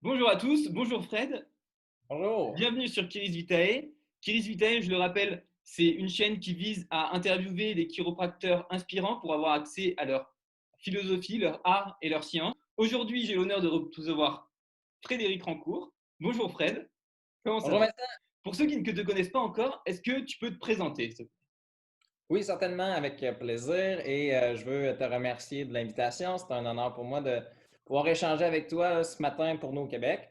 Bonjour à tous, bonjour Fred, Bonjour. bienvenue sur Kiris Vitae. Kiris Vitae, je le rappelle, c'est une chaîne qui vise à interviewer des chiropracteurs inspirants pour avoir accès à leur philosophie, leur art et leur science. Aujourd'hui, j'ai l'honneur de recevoir Frédéric Rancourt. Bonjour Fred, comment ça Bonjour va? Vincent. Pour ceux qui ne te connaissent pas encore, est-ce que tu peux te présenter? Oui, certainement, avec plaisir. Et je veux te remercier de l'invitation. C'est un honneur pour moi de pouvoir échanger avec toi ce matin pour nous au Québec.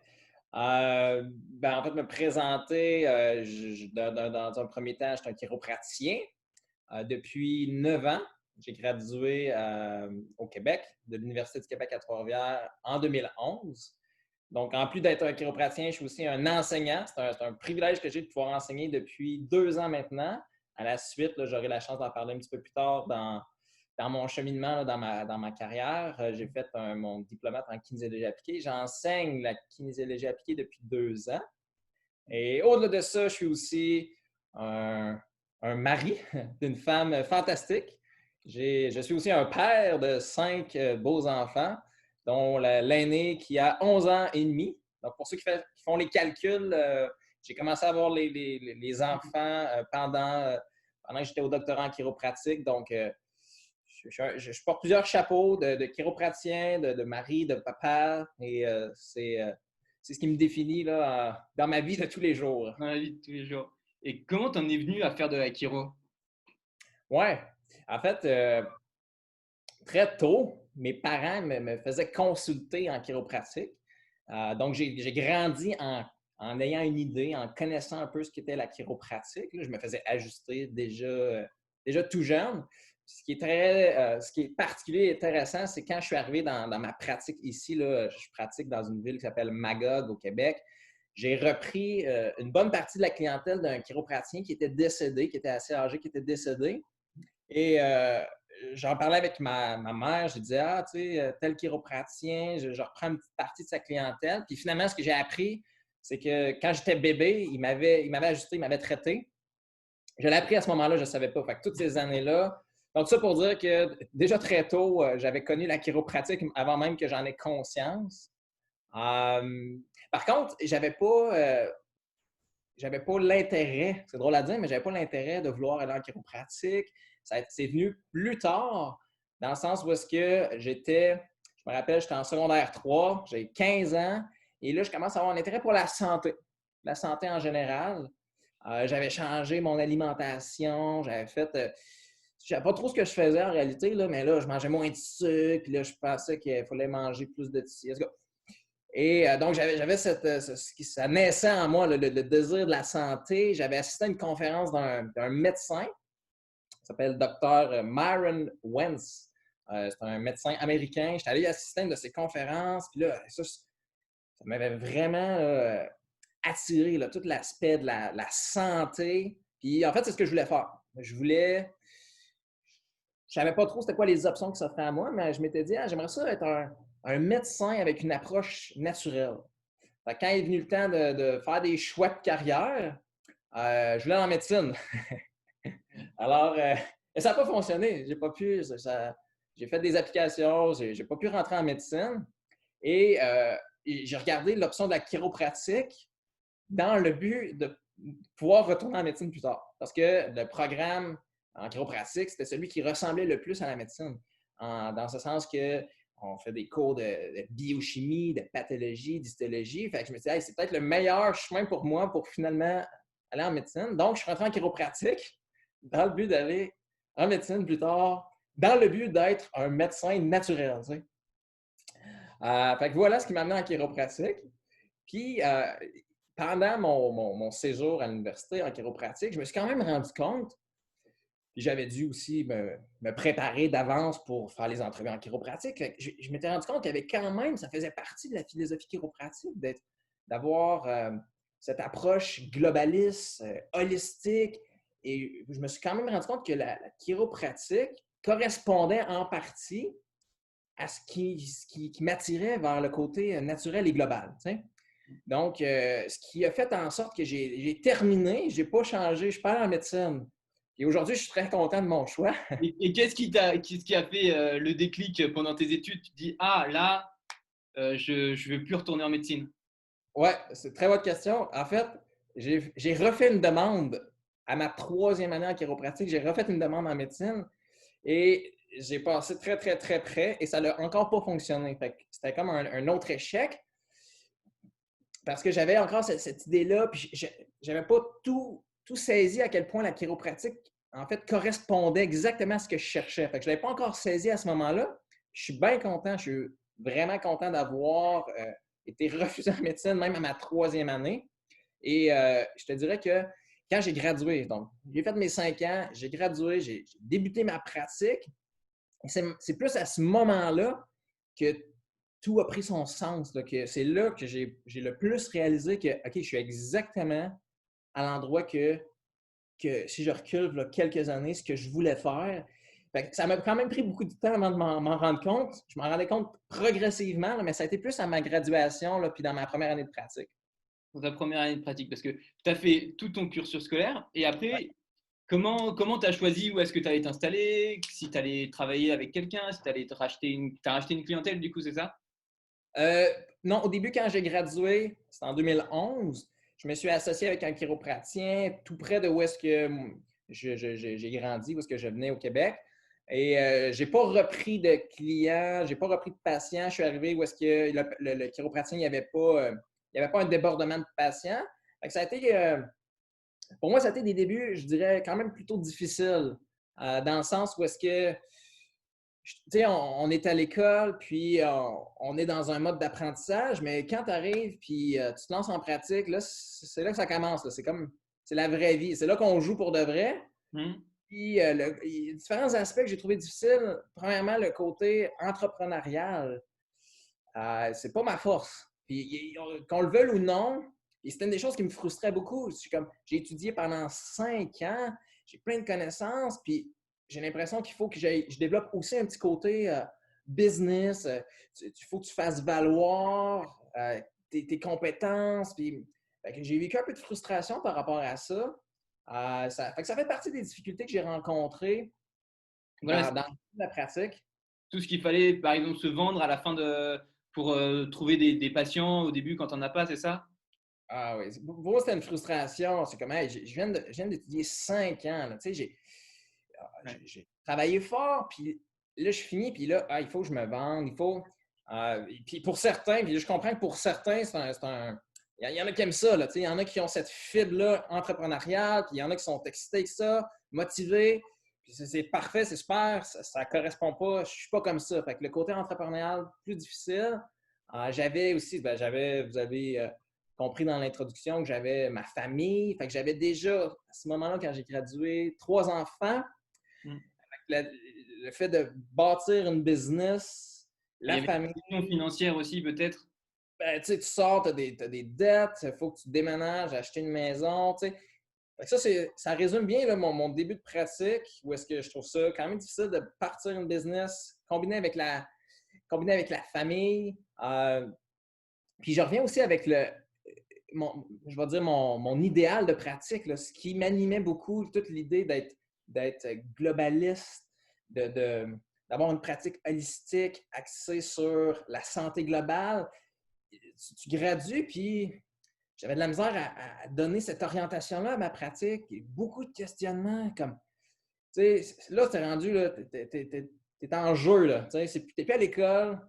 En fait, me présenter, dans un premier temps, je suis un chiropraticien. Depuis 9 ans, j'ai gradué au Québec, de l'Université du Québec à Trois-Rivières en 2011. Donc, en plus d'être un chiropraticien, je suis aussi un enseignant. C'est un privilège que j'ai de pouvoir enseigner depuis 2 ans maintenant. À la suite, j'aurai la chance d'en parler un petit peu plus tard dans mon cheminement, là, dans ma carrière. J'ai fait mon diplomate en kinésiologie appliquée. J'enseigne la kinésiologie appliquée depuis 2 ans. Et au-delà de ça, je suis aussi un mari d'une femme fantastique. Je suis aussi un père de 5 beaux enfants, dont l'aîné qui a 11 ans et demi. Donc, pour ceux qui font les calculs, j'ai commencé à avoir les enfants pendant que j'étais au doctorat en chiropratique. Donc, je porte plusieurs chapeaux de chiropraticien, de mari, de papa, et c'est ce qui me définit là, dans ma vie de tous les jours. Dans la vie de tous les jours. Et comment t'en es venu à faire de la chiro? Ouais, en fait, très tôt, mes parents me faisaient consulter en chiropratique. Donc, j'ai grandi en ayant une idée, en connaissant un peu ce qu'était la chiropratique. Là, je me faisais ajuster déjà tout jeune. Ce qui est particulier et intéressant, c'est quand je suis arrivé dans ma pratique ici, là, je pratique dans une ville qui s'appelle Magog au Québec. J'ai repris une bonne partie de la clientèle d'un chiropraticien qui était décédé, qui était assez âgé, qui était décédé. Et j'en parlais avec ma mère. Je disais, ah, tu sais, tel chiropraticien, je reprends une petite partie de sa clientèle. Puis finalement, ce que j'ai appris, c'est que quand j'étais bébé, il m'avait ajusté, il m'avait traité. Je l'ai appris à ce moment-là, je ne savais pas. Fait que toutes ces années-là. Donc, ça pour dire que déjà très tôt, j'avais connu la chiropratique avant même que j'en ai conscience. Par contre, j'avais pas l'intérêt, c'est drôle à dire, mais j'avais pas l'intérêt de vouloir aller en chiropratique. C'est venu plus tard, dans le sens où est-ce que je me rappelle, j'étais en secondaire 3, j'ai 15 ans, et là, je commence à avoir un intérêt pour la santé en général. J'avais changé mon alimentation, je savais pas trop ce que je faisais en réalité, là, mais là, je mangeais moins de sucre, puis là, je pensais qu'il fallait manger plus de tissus. Et donc, j'avais ça naissait en moi, le désir de la santé. J'avais assisté à une conférence d'un médecin qui s'appelle Dr. Myron Wentz. C'est un médecin américain. J'étais allé assister à une de ses conférences. Puis là, ça m'avait vraiment attiré, là, tout l'aspect de la santé. Puis en fait, c'est ce que je voulais faire. Je savais pas trop c'était quoi les options qui s'offraient à moi, mais je m'étais dit, ah, j'aimerais ça être un médecin avec une approche naturelle. Fait que quand est venu le temps de faire des choix de carrière, je voulais en médecine. Alors, ça n'a pas fonctionné. J'ai pas pu. J'ai fait des applications, j'ai pas pu rentrer en médecine. Et j'ai regardé l'option de la chiropratique dans le but de pouvoir retourner en médecine plus tard. Parce que le programme en chiropratique, c'était celui qui ressemblait le plus à la médecine. Dans ce sens que on fait des cours de biochimie, de pathologie, d'histologie. Fait que je me suis dit, hey, c'est peut-être le meilleur chemin pour moi pour finalement aller en médecine. Donc, je suis rentré en chiropratique dans le but d'aller en médecine plus tard, dans le but d'être un médecin naturel. Tu sais. Fait que voilà ce qui m'a amené en chiropratique. Puis, pendant mon séjour à l'université en chiropratique, je me suis quand même rendu compte, puis j'avais dû aussi me préparer d'avance pour faire les entrevues en chiropratique. Je m'étais rendu compte qu'il y avait quand même, ça faisait partie de la philosophie chiropratique, d'avoir cette approche globaliste, holistique. Et je me suis quand même rendu compte que la chiropratique correspondait en partie à ce qui m'attirait vers le côté naturel et global. Tu sais. Donc, ce qui a fait en sorte que j'ai terminé, je n'ai pas changé, je suis pas allé en médecine. Puis aujourd'hui, je suis très content de mon choix. Et qu'est-ce qui a fait le déclic pendant tes études? Tu te dis, ah là, je ne veux plus retourner en médecine. Ouais, c'est une très bonne question. En fait, j'ai refait une demande à ma troisième année en chiropratique. J'ai refait une demande en médecine et j'ai passé très, très, très près et ça n'a encore pas fonctionné. Fait que c'était comme un autre échec parce que j'avais encore cette idée-là, puis j'avais pas tout saisi à quel point la chiropratique, en fait, correspondait exactement à ce que je cherchais. Fait que je ne l'avais pas encore saisi à ce moment-là. Je suis bien content, je suis vraiment content d'avoir été refusé en médecine, même à ma troisième année. Et je te dirais que quand j'ai gradué, donc j'ai fait mes 5 ans, j'ai gradué, j'ai débuté ma pratique. C'est plus à ce moment-là que tout a pris son sens. Là, que c'est là que j'ai le plus réalisé que, OK, je suis exactement à l'endroit que si je recule là, quelques années, ce que je voulais faire. Fait que ça m'a quand même pris beaucoup de temps avant de m'en rendre compte. Je m'en rendais compte progressivement, là, mais ça a été plus à ma graduation là, puis dans ma première année de pratique. Dans ta première année de pratique? Parce que tu as fait tout ton cursus scolaire et après, comment tu as choisi où est-ce que tu allais t'installer? Si tu allais travailler avec quelqu'un, si tu allais t'as racheté une clientèle, du coup, c'est ça? Euh, non, au début, quand j'ai gradué, c'était en 2011, je me suis associé avec un chiropraticien tout près de où est-ce que j'ai grandi, où est-ce que je venais au Québec. Et je n'ai pas repris de clients, je n'ai pas repris de patients. Je suis arrivé où est-ce que le chiropraticien, il y avait pas un débordement de patients. Fait que ça a été, pour moi, ça a été des débuts, je dirais, quand même plutôt difficiles, dans le sens où est-ce que tu sais, on est à l'école, puis on est dans un mode d'apprentissage, mais quand tu arrives, puis tu te lances en pratique, là, c'est là que ça commence. Là. C'est la vraie vie. C'est là qu'on joue pour de vrai. Hmm. Puis, il y a différents aspects que j'ai trouvé difficiles. Premièrement, le côté entrepreneurial. C'est pas ma force. Puis, qu'on le veuille ou non, et c'était une des choses qui me frustrait beaucoup. J'ai étudié pendant 5 ans, j'ai plein de connaissances, puis j'ai l'impression qu'il faut que je développe aussi un petit côté business. Il faut que tu fasses valoir tes compétences. Puis, fait que j'ai vécu un peu de frustration par rapport à ça. Ça fait partie des difficultés que j'ai rencontrées Voilà, dans la pratique. tout ce qu'il fallait, par exemple, se vendre à la fin pour trouver des patients au début quand on n'a pas, c'est ça? Ah oui, pour moi, c'était une frustration. C'est comme, hey, je viens d'étudier 5 ans. Là, tu sais, Ouais. j'ai travaillé fort, puis là, je finis, puis là, il faut que je me vende, il faut. Et puis pour certains, puis je comprends que pour certains, il y en a qui aiment ça, là, tu sais, il y en a qui ont cette fibre-là entrepreneuriale, puis il y en a qui sont excités avec ça, motivés, puis c'est parfait, c'est super, ça correspond pas, je suis pas comme ça. Fait que le côté entrepreneurial, plus difficile. J'avais aussi, vous avez compris dans l'introduction que j'avais ma famille, fait que j'avais déjà, à ce moment-là, quand j'ai gradué, 3 enfants. Hmm. Le fait de bâtir une business, Et il y la avait famille, une question financière aussi, peut-être. ben, tu sais, tu sors, tu as des dettes, il faut que tu déménages, acheter une maison. Tu sais. Fait que ça résume bien là, mon début de pratique, où est-ce que je trouve ça quand même difficile de partir une business combiné avec la famille. Puis je reviens aussi avec je vais dire mon idéal de pratique, là, ce qui m'animait beaucoup, toute l'idée d'être globaliste, d'avoir une pratique holistique axée sur la santé globale. Tu gradues, puis j'avais de la misère à donner cette orientation-là à ma pratique. Et beaucoup de questionnements, comme, tu sais, là, tu es rendu, là, t'es en jeu, là. Tu n'es plus à l'école.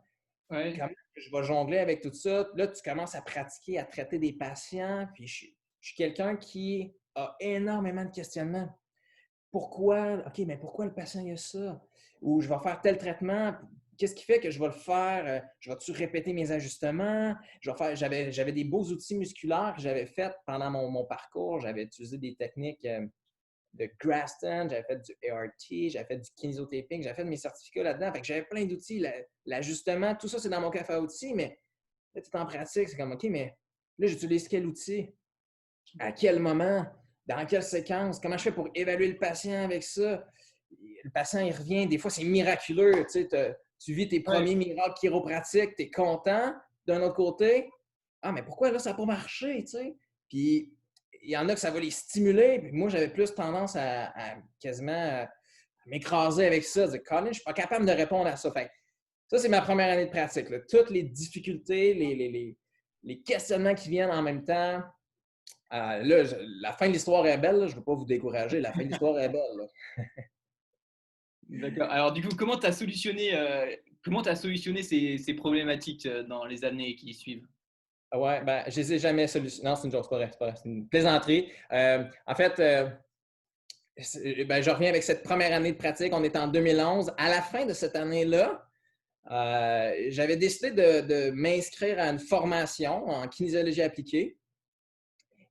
Ouais. Comment je vais jongler avec tout ça? Là, tu commences à pratiquer, à traiter des patients. Puis, je suis quelqu'un qui a énormément de questionnements. Pourquoi? OK, mais pourquoi le patient a ça? Ou je vais faire tel traitement. Qu'est-ce qui fait que je vais le faire? Je vais-tu répéter mes ajustements? J'avais des beaux outils musculaires que j'avais fait pendant mon parcours. J'avais utilisé des techniques de Graston, j'avais fait du ART, j'avais fait du kinésotaping, j'avais fait mes certificats là-dedans. Fait que j'avais plein d'outils. L'ajustement, tout ça, c'est dans mon coffre à outils, mais là, tu es en pratique, c'est comme OK, mais là, j'utilise quel outil? À quel moment? Dans quelle séquence? Comment je fais pour évaluer le patient avec ça? Le patient, il revient. Des fois, c'est miraculeux. Tu vis tes Ouais. premiers miracles chiropratiques, tu es content. D'un autre côté, mais pourquoi là, ça n'a pas marché? T'sais? Puis, il y en a que ça va les stimuler. Puis moi, j'avais plus tendance à quasiment m'écraser avec ça. Dire, Colin, je ne suis pas capable de répondre à ça. Fait que ça, c'est ma première année de pratique, là. Toutes les difficultés, les questionnements qui viennent en même temps. Là, la fin de l'histoire est belle. Là. Je ne veux pas vous décourager. La fin de l'histoire est belle. Là. D'accord. Alors, du coup, comment tu as solutionné ces problématiques dans les années qui suivent? Ouais, ben, je les ai jamais solutionnés. Non, c'est une joke, c'est pas vrai, c'est pas vrai. C'est une plaisanterie. En fait, ben, je reviens avec cette première année de pratique. On est en 2011. À la fin de cette année-là, j'avais décidé de m'inscrire à une formation en kinésiologie appliquée.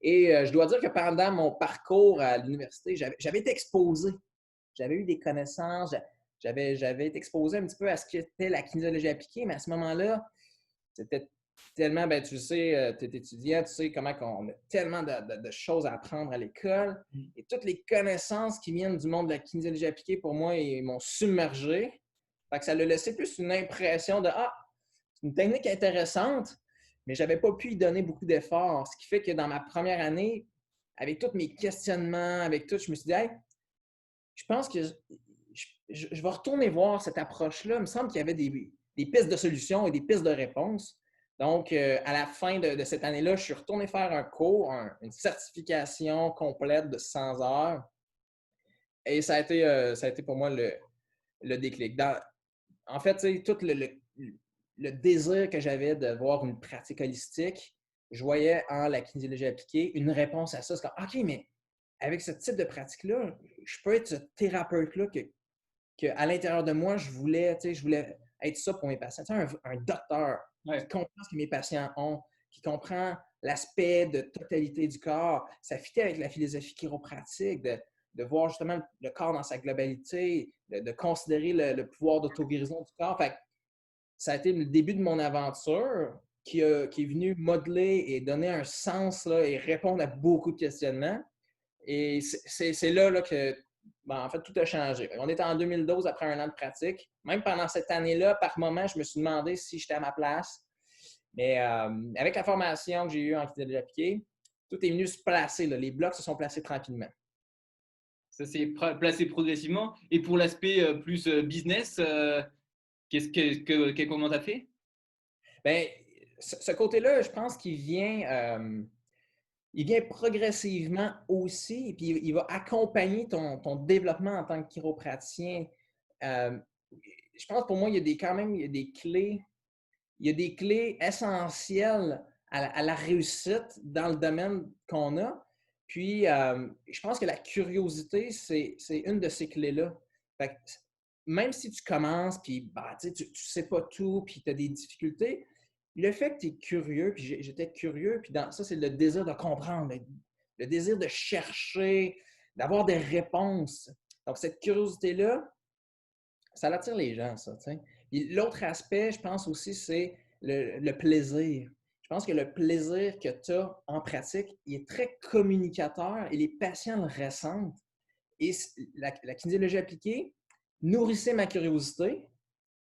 Et je dois dire que pendant mon parcours à l'université, j'avais été exposé. J'avais eu des connaissances. J'avais été exposé un petit peu à ce qu'était la kinésiologie appliquée, mais à ce moment-là, c'était tellement, ben, tu sais, tu es étudiant, tu sais comment on a tellement de choses à apprendre à l'école. Et toutes les connaissances qui viennent du monde de la kinésiologie appliquée, pour moi, ils m'ont submergé. Fait que ça a laissé plus une impression de Ah, c'est une technique intéressante, mais je n'avais pas pu y donner beaucoup d'efforts. Ce qui fait que dans ma première année, avec tous mes questionnements, avec tout, je me suis dit, hey, je pense que je vais retourner voir cette approche-là. Il me semble qu'il y avait des pistes de solutions et des pistes de réponses. Donc, à la fin de cette année-là, je suis retourné faire un cours, une certification complète de 100 heures. Et ça a été pour moi le déclic. En fait, tout le désir que j'avais de voir une pratique holistique, je voyais en la kinésiologie appliquée une réponse à ça. C'est comme, OK, mais avec ce type de pratique-là, je peux être ce thérapeute-là que à l'intérieur de moi, je voulais être ça pour mes patients. Un docteur qui comprend ce que mes patients ont, qui comprend l'aspect de totalité du corps. Ça fitait avec la philosophie chiropratique, de voir justement le corps dans sa globalité, de considérer le pouvoir d'auto-guérison du corps. Fait que ça a été le début de mon aventure qui est venu modeler et donner un sens là, et répondre à beaucoup de questionnements. Et c'est là que, ben, en fait, tout a changé. On était en 2012 après un an de pratique. Même pendant cette année-là, par moment, je me suis demandé si j'étais à ma place. Mais avec la formation que j'ai eue en kinésiologie appliquée, tout est venu se placer. Là. Les blocs se sont placés tranquillement. Ça s'est placé progressivement. Et pour l'aspect plus business, comment tu as fait? Bien, ce côté-là, je pense qu'il vient, il vient progressivement aussi, et puis il va accompagner ton développement en tant que chiropraticien. Euh, je pense pour moi, quand même il y a des clés. Il y a des clés essentielles à la réussite dans le domaine qu'on a. Puis, je pense que la curiosité, c'est une de ces clés-là. Fait que, même si tu commences, puis bah, tu ne sais pas tout, puis tu as des difficultés, le fait que tu es curieux, puis j'étais curieux, puis ça, c'est le désir de comprendre, le désir de chercher, d'avoir des réponses. Donc, cette curiosité-là, ça attire les gens, ça. L'autre aspect, je pense aussi, c'est le plaisir. Je pense que le plaisir que tu as en pratique, il est très communicateur et les patients le ressentent. Et la kinésiologie appliquée nourrissait ma curiosité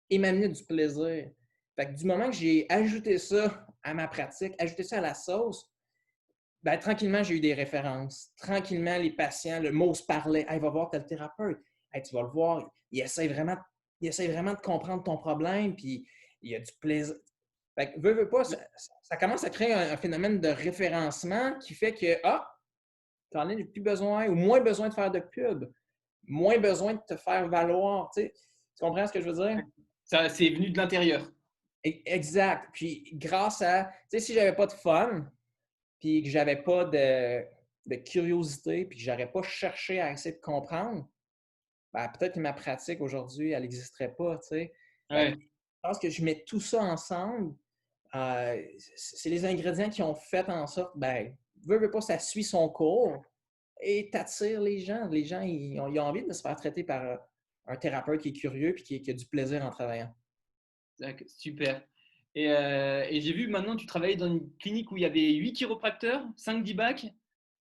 et m'amenait du plaisir. Fait que du moment que j'ai ajouté ça à ma pratique, ajouté ça à la sauce, ben, tranquillement, j'ai eu des références. Tranquillement, les patients, le mot se parlait. Hey, va voir tel thérapeute. Hey, tu vas le voir. Il essaie vraiment de comprendre ton problème, puis il y a du plaisir. Fait que, veux pas, ça commence à créer un phénomène de référencement qui fait que, tu n'en as plus besoin ou moins besoin de faire de pub, moins besoin de te faire valoir. Tu comprends ce que je veux dire? Ça, c'est venu de l'intérieur. Exact. Puis, grâce à, tu sais, si j'avais pas de fun, puis que j'avais pas de curiosité, puis que j'aurais pas cherché à essayer de comprendre, ben, peut-être que ma pratique aujourd'hui, elle n'existerait pas, tu sais. Ouais. Je pense que je mets tout ça ensemble. C'est les ingrédients qui ont fait en sorte, ben, veux pas, ça suit son cours et t'attires les gens. Les gens, ils ont envie de se faire traiter par un thérapeute qui est curieux et qui a du plaisir en travaillant. Super. Et j'ai vu maintenant, tu travaillais dans une clinique où il y avait 8 chiropracteurs, 5 DIBAC. Oui.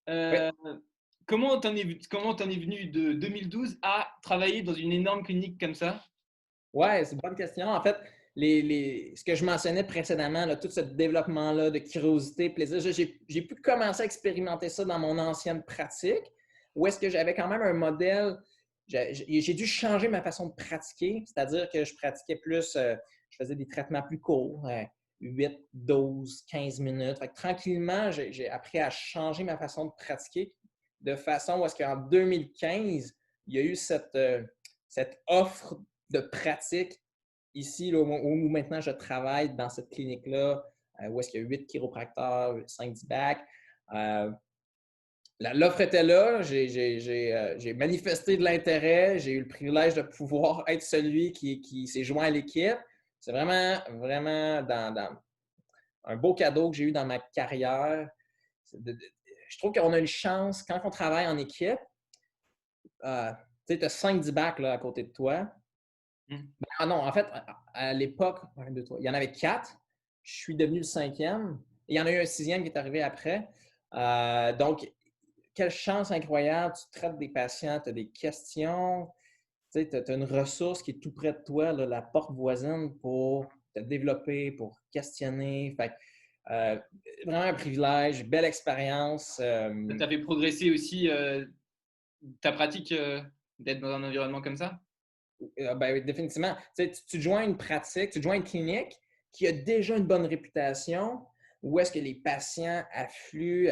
Euh, comment t'en es venu de 2012 à travailler dans une énorme clinique comme ça? Ouais, c'est une bonne question. En fait, ce que je mentionnais précédemment, là, tout ce développement-là de curiosité, plaisir, j'ai pu commencer à expérimenter ça dans mon ancienne pratique, où est-ce que j'avais quand même un modèle. J'ai dû changer ma façon de pratiquer, c'est-à-dire que je pratiquais plus, je faisais des traitements plus courts, 8, 12, 15 minutes. Fait que tranquillement, j'ai appris à changer ma façon de pratiquer de façon où est-ce qu'en 2015, il y a eu cette offre de pratique ici, là, où maintenant je travaille dans cette clinique-là, où est-ce qu'il y a 8 chiropracteurs, 5 DBAC. L'offre était là, j'ai manifesté de l'intérêt, j'ai eu le privilège de pouvoir être celui qui s'est joint à l'équipe. C'est vraiment, vraiment dans un beau cadeau que j'ai eu dans ma carrière. Je trouve qu'on a une chance, quand on travaille en équipe, tu as 5 DBAC là, à côté de toi. Ah non, en fait, à l'époque, il y en avait 4. Je suis devenu le 5e. Il y en a eu un 6e qui est arrivé après. Donc, quelle chance incroyable. Tu traites des patients, tu as des questions. Tu as une ressource qui est tout près de toi, là, la porte voisine pour te développer, pour questionner. Fait, vraiment un privilège, belle expérience. Ça t'a fait progresser aussi ta pratique d'être dans un environnement comme ça? Ben, définitivement. Tu joins une pratique, tu joins une clinique qui a déjà une bonne réputation, où est-ce que les patients affluent,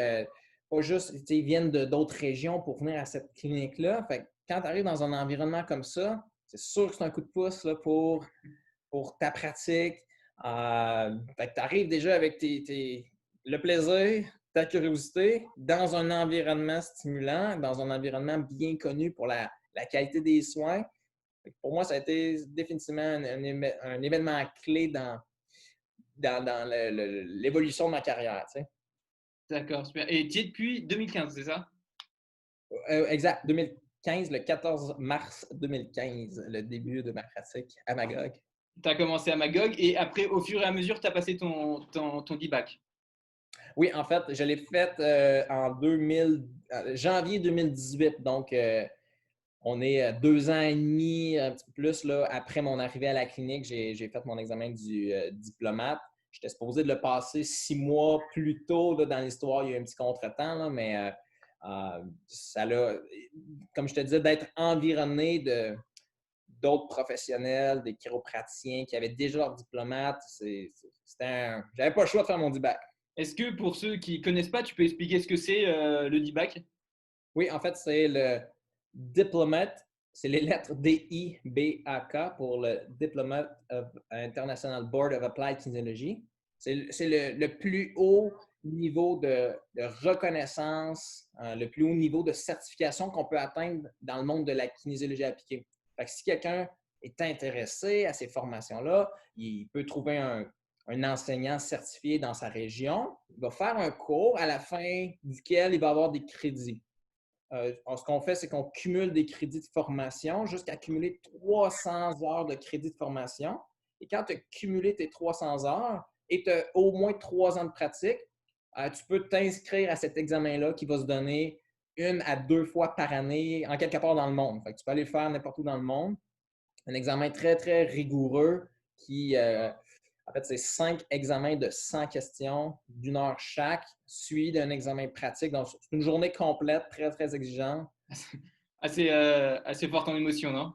pas juste, ils viennent d'autres régions pour venir à cette clinique-là. Fait que quand tu arrives dans un environnement comme ça, c'est sûr que c'est un coup de pouce là, pour ta pratique. Fait que tu arrives déjà avec le plaisir, ta curiosité, dans un environnement stimulant, dans un environnement bien connu pour la qualité des soins. Pour moi, ça a été définitivement un événement clé dans l'évolution de ma carrière. Tu sais. D'accord, super. Et tu es depuis 2015, c'est ça? Exact, 2015, le 14 mars 2015, le début de ma pratique à Magog. Tu as commencé à Magog et après, au fur et à mesure, tu as passé ton DBAC. Oui, en fait, je l'ai fait en janvier 2018. Donc, on est 2 ans et demi, un petit peu plus, là, après mon arrivée à la clinique. J'ai fait mon examen du diplomate. J'étais supposé de le passer 6 mois plus tôt là, dans l'histoire. Il y a eu un petit contretemps, là, mais ça l'a, comme je te disais, d'être environné d'autres professionnels, des chiropraticiens qui avaient déjà leur diplomate. J'avais pas le choix de faire mon DBAC. Est-ce que pour ceux qui ne connaissent pas, tu peux expliquer ce que c'est le DBAC? Oui, en fait, c'est le diplomate. C'est les lettres DIBAK pour le Diplomat of International Board of Applied Kinesiology. C'est le plus haut niveau de reconnaissance, le plus haut niveau de certification qu'on peut atteindre dans le monde de la kinésiologie appliquée. Fait que si quelqu'un est intéressé à ces formations-là, il peut trouver un enseignant certifié dans sa région. Il va faire un cours à la fin duquel il va avoir des crédits. Ce qu'on fait, c'est qu'on cumule des crédits de formation jusqu'à cumuler 300 heures de crédits de formation. Et quand tu as cumulé tes 300 heures et tu as au moins 3 ans de pratique, tu peux t'inscrire à cet examen-là qui va se donner 1 à 2 fois par année en quelque part dans le monde. Fait que tu peux aller le faire n'importe où dans le monde. Un examen très, très rigoureux qui, en fait, c'est 5 examens de 100 questions d'1 heure chaque, suivi d'un examen pratique. Donc, c'est une journée complète, très, très exigeante. Assez forte en émotion, non?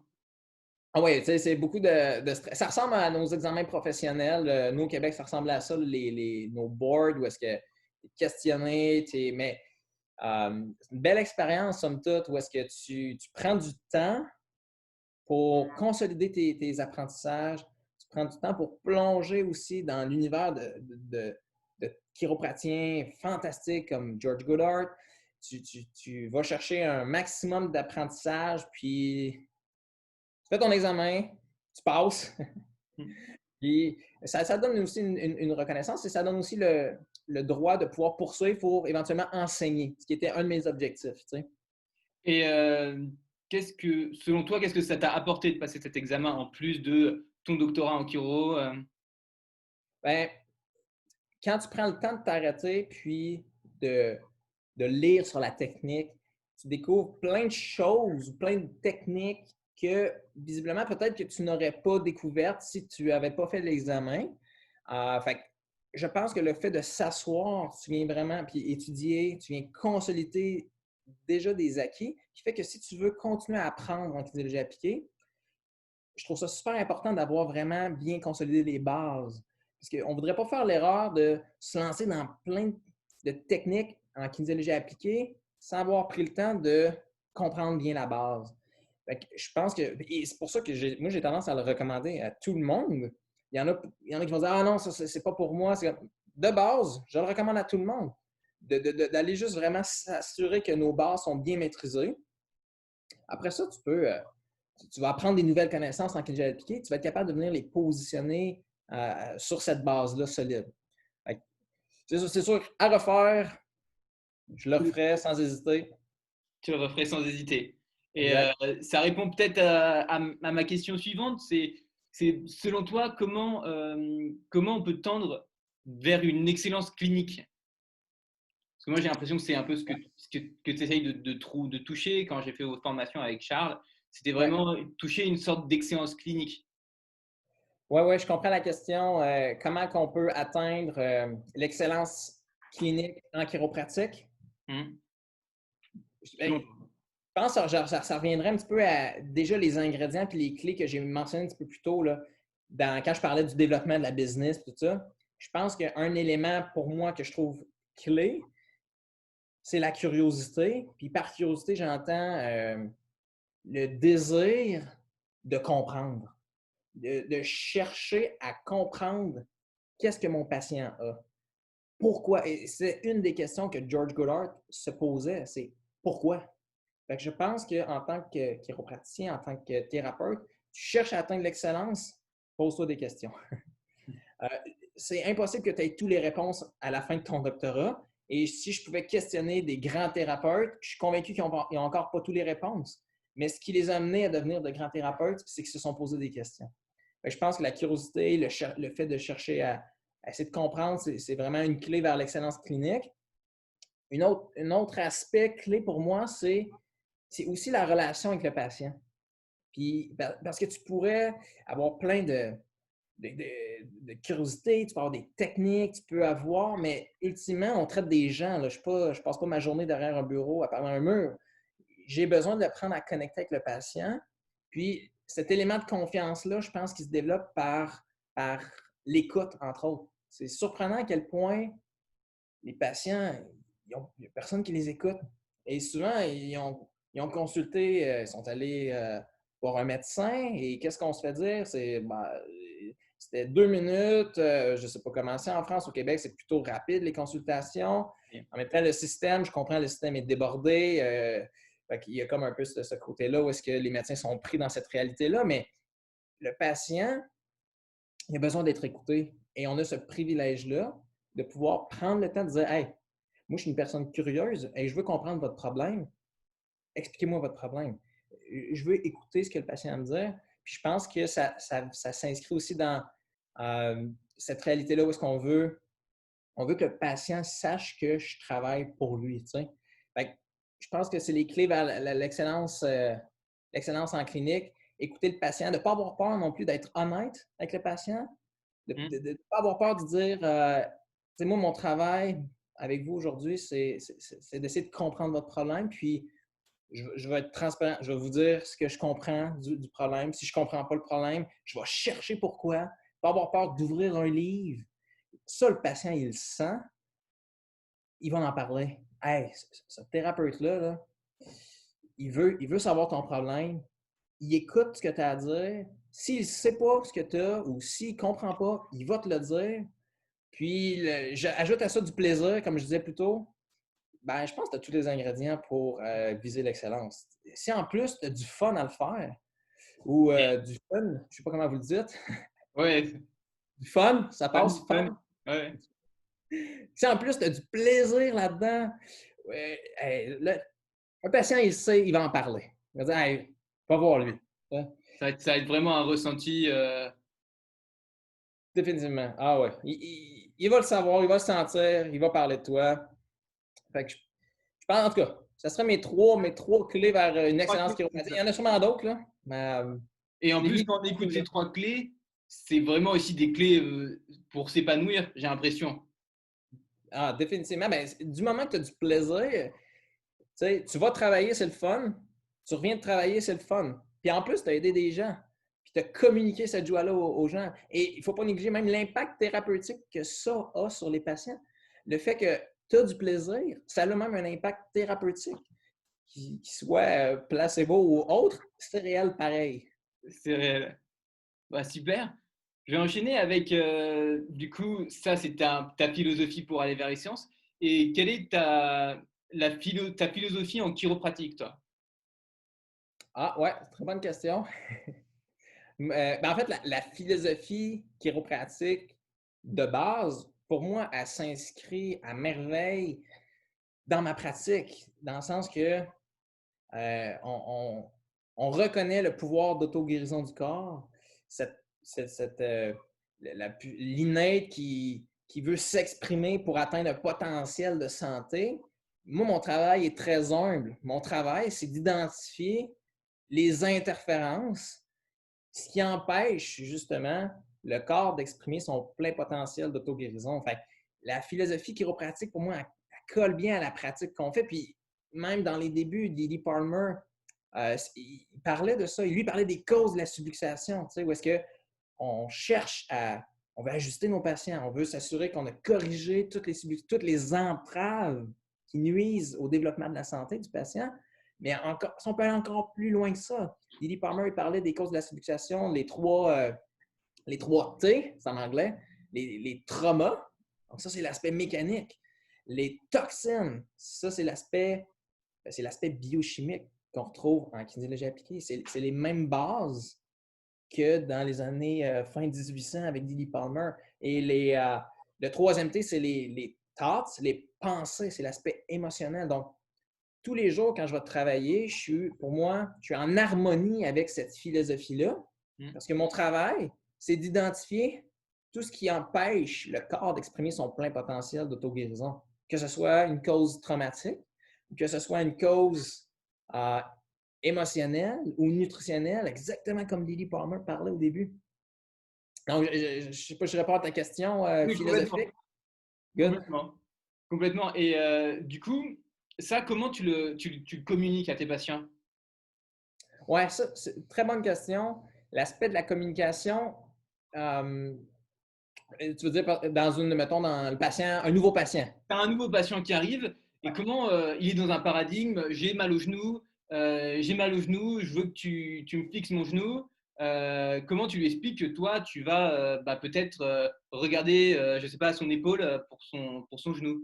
Ah oui, tu sais, c'est beaucoup de stress. Ça ressemble à nos examens professionnels. Nous, au Québec, ça ressemble à ça, nos boards, où est-ce que tu es questionné, mais c'est une belle expérience, somme toute, où est-ce que tu prends du temps pour consolider tes apprentissages. Tu prends du temps pour plonger aussi dans l'univers de chiropratiens fantastiques comme George Goodhart. Tu vas chercher un maximum d'apprentissage, puis tu fais ton examen, tu passes. Puis ça donne aussi une reconnaissance et ça donne aussi le droit de pouvoir poursuivre pour éventuellement enseigner, ce qui était un de mes objectifs. Tu sais. Et selon toi, qu'est-ce que ça t'a apporté de passer cet examen en plus de ton doctorat en chiro? Ben, quand tu prends le temps de t'arrêter puis de lire sur la technique, tu découvres plein de choses, plein de techniques que visiblement, peut-être que tu n'aurais pas découverte si tu n'avais pas fait l'examen. Fait que je pense que le fait de s'asseoir, tu viens vraiment puis étudier, tu viens consolider déjà des acquis, qui fait que si tu veux continuer à apprendre en kinésiologie appliquée, je trouve ça super important d'avoir vraiment bien consolidé les bases. Parce qu'on ne voudrait pas faire l'erreur de se lancer dans plein de techniques en kinésiologie appliquée sans avoir pris le temps de comprendre bien la base. Fait que je pense que, et c'est pour ça que moi, j'ai tendance à le recommander à tout le monde. Il y en a qui vont dire: ah non, ça, c'est pas pour moi. De base, je le recommande à tout le monde. D'aller juste vraiment s'assurer que nos bases sont bien maîtrisées. Après ça, tu vas apprendre des nouvelles connaissances en kinésiologie appliquée, tu vas être capable de venir les positionner sur cette base-là solide. C'est sûr, à refaire, je le referais sans hésiter. Tu le referais sans hésiter. Et Exact. ça répond peut-être à ma question suivante. C'est selon toi, comment on peut tendre vers une excellence clinique? Parce que moi, j'ai l'impression que c'est un peu ce que tu essayes de toucher quand j'ai fait votre formation avec Charles. C'était Ouais. vraiment toucher une sorte d'excellence clinique. Ouais, je comprends la question. Comment qu'on peut atteindre l'excellence clinique en chiropratique? Hmm. Ben, Selon je toi. pense que ça reviendrait un petit peu à déjà les ingrédients et les clés que j'ai mentionnées un petit peu plus tôt là, quand je parlais du développement de la business et tout ça. Je pense qu'un élément pour moi que je trouve clé, c'est la curiosité. Puis par curiosité, j'entends le désir de comprendre, de chercher à comprendre qu'est-ce que mon patient a. Pourquoi? Et c'est une des questions que George Goddard se posait, c'est pourquoi? Fait que je pense qu'en tant que chiropraticien, en tant que thérapeute, tu cherches à atteindre l'excellence, pose-toi des questions. Euh, c'est impossible que tu aies toutes les réponses à la fin de ton doctorat. Et si je pouvais questionner des grands thérapeutes, je suis convaincu qu'ils n'ont encore pas toutes les réponses. Mais ce qui les a amenés à devenir de grands thérapeutes, c'est qu'ils se sont posés des questions. Fait que je pense que la curiosité, le fait de chercher à essayer de comprendre, c'est vraiment une clé vers l'excellence clinique. Un autre aspect clé pour moi, c'est aussi la relation avec le patient. Puis, parce que tu pourrais avoir plein de curiosité, tu peux avoir des techniques, tu peux avoir, mais ultimement, on traite des gens. Là. Je ne passe pas ma journée derrière un bureau à parler à un mur. J'ai besoin d'apprendre à connecter avec le patient. Puis, cet élément de confiance-là, je pense qu'il se développe par l'écoute, entre autres. C'est surprenant à quel point les patients, il n'y a personne qui les écoute. Et souvent, ils ont consulté, ils sont allés voir un médecin et qu'est-ce qu'on se fait dire? C'était 2 minutes, je ne sais pas comment c'est en France, au Québec, c'est plutôt rapide les consultations. En même temps, le système, je comprends, le système est débordé. Il y a comme un peu ce côté-là où est-ce que les médecins sont pris dans cette réalité-là, mais le patient, il a besoin d'être écouté. Et on a ce privilège-là de pouvoir prendre le temps de dire: hey, moi, je suis une personne curieuse et je veux comprendre votre problème. Expliquez-moi votre problème. Je veux écouter ce que le patient a à me dire. Puis je pense que ça s'inscrit aussi dans cette réalité-là où est-ce on veut que le patient sache que je travaille pour lui. Tu sais. Fait que je pense que c'est les clés vers l'excellence en clinique. Écouter le patient, de ne pas avoir peur non plus d'être honnête avec le patient, de ne pas avoir peur de dire moi, mon travail avec vous aujourd'hui, c'est d'essayer de comprendre votre problème. Puis, je vais être transparent. Je vais vous dire ce que je comprends du problème. Si je ne comprends pas le problème, je vais chercher pourquoi. Pas avoir peur d'ouvrir un livre. Ça, le patient, il le sent. Il va en parler. Hey, ce thérapeute-là, là, il veut savoir ton problème. Il écoute ce que tu as à dire. S'il ne sait pas ce que tu as ou s'il ne comprend pas, il va te le dire. Puis, j'ajoute à ça du plaisir, comme je disais plus tôt. Ben, je pense que tu as tous les ingrédients pour viser l'excellence. Si en plus tu as du fun à le faire, ou du fun, je ne sais pas comment vous le dites, Ouais, du fun, ça fun, passe fun. fun. Ouais. Si en plus tu as du plaisir là-dedans, hey, un patient, il sait, il va en parler. Il va dire: hey, va voir lui. Ça va être vraiment un ressenti. Définitivement. Ah ouais. Il va le savoir, il va le sentir, il va parler de toi. Fait que je pense, en tout cas, ça serait mes trois clés vers une excellence chiropratique. Il y en a sûrement d'autres, là. Et en plus, Lily, quand on écoute ces 3 clés, c'est vraiment aussi des clés pour s'épanouir, j'ai l'impression. ah, définitivement. Ben, du moment que tu as du plaisir, tu sais, tu vas travailler, c'est le fun. Tu reviens de travailler, c'est le fun. Puis en plus, tu as aidé des gens. Puis tu as communiqué cette joie-là aux gens. Et il ne faut pas négliger même l'impact thérapeutique que ça a sur les patients. Le fait que tu as du plaisir, ça a même un impact thérapeutique, qui soit placebo ou autre, c'est réel pareil. C'est réel. Bah, super. Je vais enchaîner avec, du coup, ça, c'est ta philosophie pour aller vers les sciences. Et quelle est ta philosophie en chiropratique, toi? Ah ouais, très bonne question. Ben, en fait, la philosophie chiropratique de base, pour moi, elle s'inscrit à merveille dans ma pratique, dans le sens que euh, on, on- on reconnaît le pouvoir d'auto-guérison du corps, l'innate qui veut s'exprimer pour atteindre un potentiel de santé. Moi, mon travail est très humble. Mon travail, c'est d'identifier les interférences, ce qui empêche justement le corps d'exprimer son plein potentiel d'auto-guérison. Fait, la philosophie chiropratique, pour moi, elle colle bien à la pratique qu'on fait. Puis même dans les débuts, Didi Palmer, il parlait de ça. Il lui parlait des causes de la subluxation, tu sais, où est-ce qu'on cherche à... On veut ajuster nos patients, on veut s'assurer qu'on a corrigé toutes les entraves qui nuisent au développement de la santé du patient. Mais encore, si on peut aller encore plus loin que ça, Lily Palmer il parlait des causes de la subluxation, les trois T, c'est en anglais, les traumas, donc ça c'est l'aspect mécanique. Les toxines, ça c'est l'aspect biochimique qu'on retrouve en kinésiologie appliquée. C'est les mêmes bases que dans les années fin 1800 avec Lily Palmer. Et le troisième T, c'est les thoughts, les pensées, c'est l'aspect émotionnel. Donc, tous les jours, quand je vais travailler, pour moi, je suis en harmonie avec cette philosophie-là. Parce que mon travail, c'est d'identifier tout ce qui empêche le corps d'exprimer son plein potentiel d'auto-guérison. Que ce soit une cause traumatique, que ce soit une cause euh, émotionnelle ou nutritionnelle, exactement comme Lily Palmer parlait au début. Donc, je ne sais pas si je réponds à ta question Oui, complètement. philosophique. Good. Complètement. Complètement. Et du coup, ça, comment tu le communiques à tes patients? Ouais, ça, c'est une très bonne question. L'aspect de la communication, euh, tu veux dire mettons, dans le patient, un nouveau patient. Tu as un nouveau patient qui arrive et comment il est dans un paradigme, j'ai mal au genou, je veux que tu me fixes mon genou. Comment tu lui expliques que toi, tu vas peut-être regarder, je ne sais pas, son épaule pour son genou?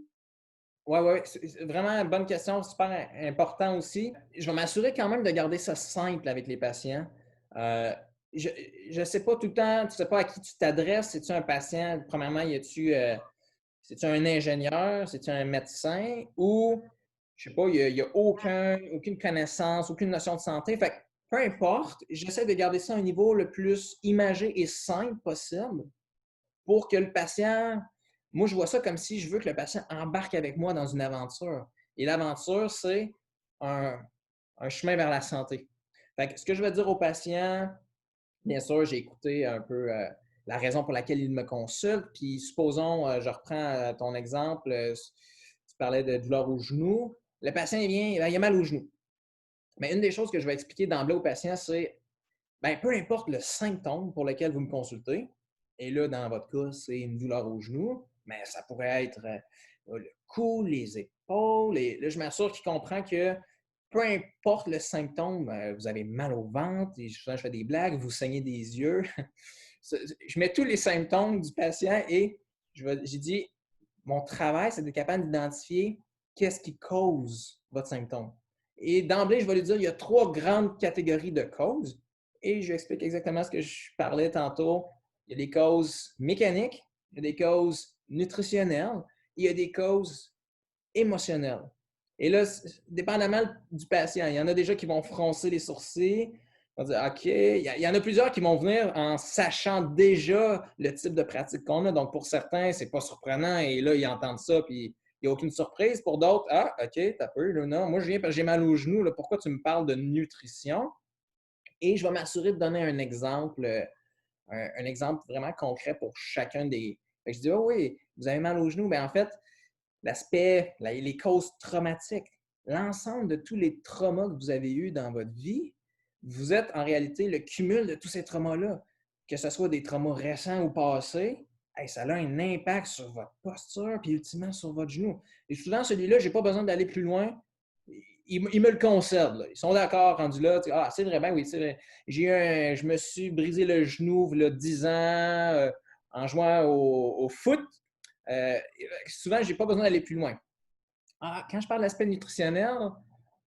Oui, oui, c'est vraiment une bonne question, super important aussi. Je vais m'assurer quand même de garder ça simple avec les patients. Euh, je ne sais pas tout le temps, tu ne sais pas à qui tu t'adresses. C'est-tu un patient, premièrement, c'est-tu un ingénieur, c'est-tu un médecin ou, je ne sais pas, il y a aucune connaissance, aucune notion de santé. Fait que, peu importe, j'essaie de garder ça à un niveau le plus imagé et simple possible pour que le patient, moi, je vois ça comme si je veux que le patient embarque avec moi dans une aventure. Et l'aventure, c'est un, un chemin vers la santé. Fait que ce que je vais dire aux patients, bien sûr, j'ai écouté un peu la raison pour laquelle ils me consultent. Puis supposons, je reprends ton exemple, tu parlais de douleur au genou. Le patient, il vient, il a mal au genou. Mais une des choses que je vais expliquer d'emblée au patient, c'est ben, peu importe le symptôme pour lequel vous me consultez, et là, dans votre cas, c'est une douleur au genou, mais ça pourrait être le cou, les épaules. Et là, je m'assure qu'il comprend que peu importe le symptôme, vous avez mal au ventre, et souvent je fais des blagues, vous saignez des yeux. Je mets tous les symptômes du patient et j'ai dit, mon travail, c'est d'être capable d'identifier qu'est-ce qui cause votre symptôme. Et d'emblée, je vais lui dire, il y a 3 grandes catégories de causes. Et je lui explique exactement ce que je parlais tantôt. Il y a des causes mécaniques, il y a des causes nutritionnelles, il y a des causes émotionnelles. Et là, dépendamment du patient, il y en a déjà qui vont froncer les sourcils, ils vont dire OK. Il y en a plusieurs qui vont venir en sachant déjà le type de pratique qu'on a. Donc, pour certains, c'est pas surprenant et là, ils entendent ça puis il n'y a aucune surprise. Pour d'autres, ah, OK, t'as peu, là, non. Moi, je viens parce que j'ai mal au genou. Là, pourquoi tu me parles de nutrition? Et je vais m'assurer de donner un exemple, un exemple vraiment concret pour chacun des. Fait que je dis, oh oui, vous avez mal au genou. Bien, en fait, les causes traumatiques, l'ensemble de tous les traumas que vous avez eus dans votre vie, vous êtes en réalité le cumul de tous ces traumas-là. Que ce soit des traumas récents ou passés, hey, ça a un impact sur votre posture puis ultimement sur votre genou. Et souvent, celui-là, je n'ai pas besoin d'aller plus loin. Ils me le concèdent. Là. Ils sont d'accord, rendus là. Ah, c'est vrai, ben oui, c'est vrai. Je me suis brisé le genou il y a 10 ans en jouant au foot. Souvent, je n'ai pas besoin d'aller plus loin. Ah, quand je parle de l'aspect nutritionnel,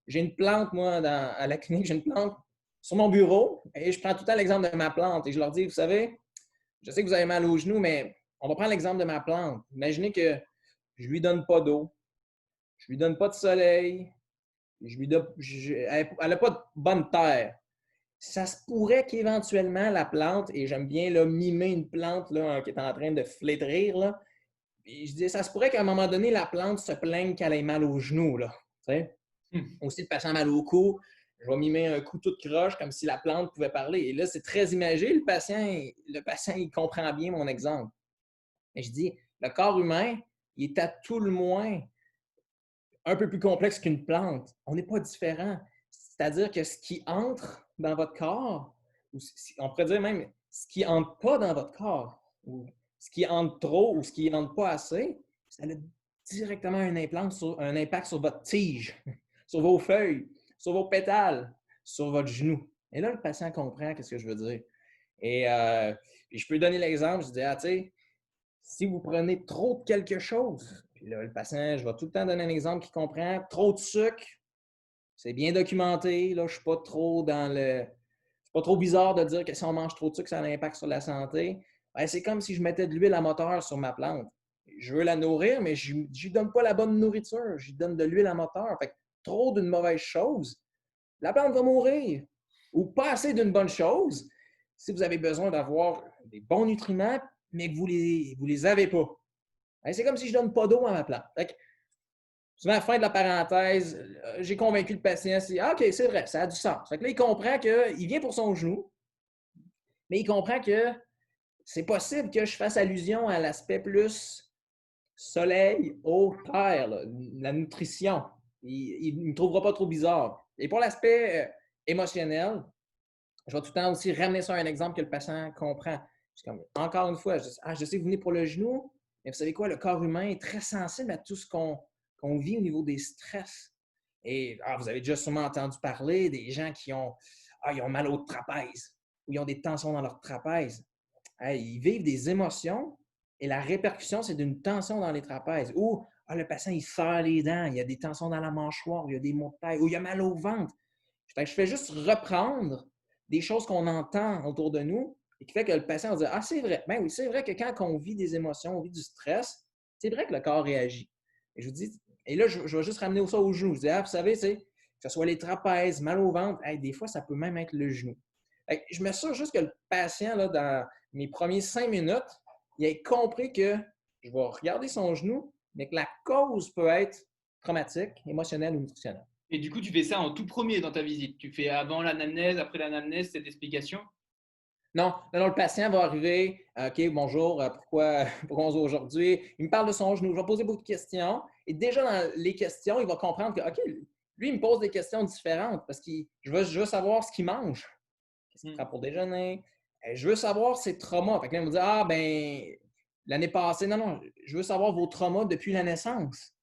j'ai une plante, moi, à la clinique, j'ai une plante sur mon bureau et je prends tout le temps l'exemple de ma plante et je leur dis, vous savez, je sais que vous avez mal au genou, mais on va prendre l'exemple de ma plante. Imaginez que je ne lui donne pas d'eau, je ne lui donne pas de soleil, elle n'a pas de bonne terre. Ça se pourrait qu'éventuellement la plante, et j'aime bien là, mimer une plante là, qui est en train de flétrir, là, et je dis, ça se pourrait qu'à un moment donné, la plante se plaigne qu'elle ait mal aux genoux. Là, Aussi, le patient a mal au cou, je vais mimer un coup tout croche comme si la plante pouvait parler. Et là, c'est très imagé. Le patient, il comprend bien mon exemple. Et je dis, le corps humain, il est à tout le moins un peu plus complexe qu'une plante. On n'est pas différent. C'est-à-dire que ce qui entre dans votre corps, ou on pourrait dire même ce qui entre pas dans votre corps, ou ce qui entre trop ou ce qui entre pas assez, ça a directement un impact sur votre tige, sur vos feuilles, sur vos pétales, sur votre genou. Et là, le patient comprend ce que je veux dire. Et je peux donner l'exemple, je dis, tu sais, si vous prenez trop de quelque chose, puis là, le patient, je vais tout le temps donner un exemple qui comprend, trop de sucre, c'est bien documenté, là, je ne suis pas trop dans le. C'est pas trop bizarre de dire que si on mange trop de sucre, ça a un impact sur la santé. Ben, c'est comme si je mettais de l'huile à moteur sur ma plante. Je veux la nourrir, mais je ne lui donne pas la bonne nourriture. Je lui donne de l'huile à moteur. Fait que trop d'une mauvaise chose, la plante va mourir. Ou pas assez d'une bonne chose, si vous avez besoin d'avoir des bons nutriments, mais que vous les avez pas. Ben, c'est comme si je ne donne pas d'eau à ma plante. Fait que, souvent, à la fin de la parenthèse, j'ai convaincu le patient, ah, OK, c'est vrai, ça a du sens. Fait que là, il comprend qu'il vient pour son genou, mais il comprend que c'est possible que je fasse allusion à l'aspect plus soleil, eau, terre, là, la nutrition. Il ne me trouvera pas trop bizarre. Et pour l'aspect émotionnel, je vais tout le temps aussi ramener ça à un exemple que le patient comprend. Comme, encore une fois, je sais que vous venez pour le genou, mais vous savez quoi, le corps humain est très sensible à tout ce qu'on vit au niveau des stress. Et vous avez déjà sûrement entendu parler des gens ils ont mal au trapèze ou ils ont des tensions dans leur trapèze. Ils vivent des émotions et la répercussion, c'est d'une tension dans les trapèzes. Ou le patient, il serre les dents, il y a des tensions dans la mâchoire, il y a des maux de tête, ou il y a mal au ventre. Je fais juste reprendre des choses qu'on entend autour de nous et qui fait que le patient va dire, ah, c'est vrai. Ben oui, c'est vrai que quand on vit des émotions, on vit du stress, c'est vrai que le corps réagit. Et je vous dis, et là, je vais juste ramener ça au genou. Je dis, vous savez, que ce soit les trapèzes, mal au ventre, des fois, ça peut même être le genou. Je m'assure juste que le patient, là, dans mes premiers 5 minutes, il ait compris que je vais regarder son genou, mais que la cause peut être traumatique, émotionnelle ou nutritionnelle. Et du coup, tu fais ça en tout premier dans ta visite. Tu fais avant l'anamnèse, après l'anamnèse, cette explication? Non, le patient va arriver, OK, bonjour, pourquoi on se voit aujourd'hui? Il me parle de son genou. Je vais poser beaucoup de questions. Et déjà dans les questions, il va comprendre que, OK, lui, il me pose des questions différentes parce que je veux savoir ce qu'il mange. Qu'est-ce qu'il prend pour déjeuner? Je veux savoir ses traumas. Fait que là, il me dit, ben, l'année passée, non, je veux savoir vos traumas depuis la naissance.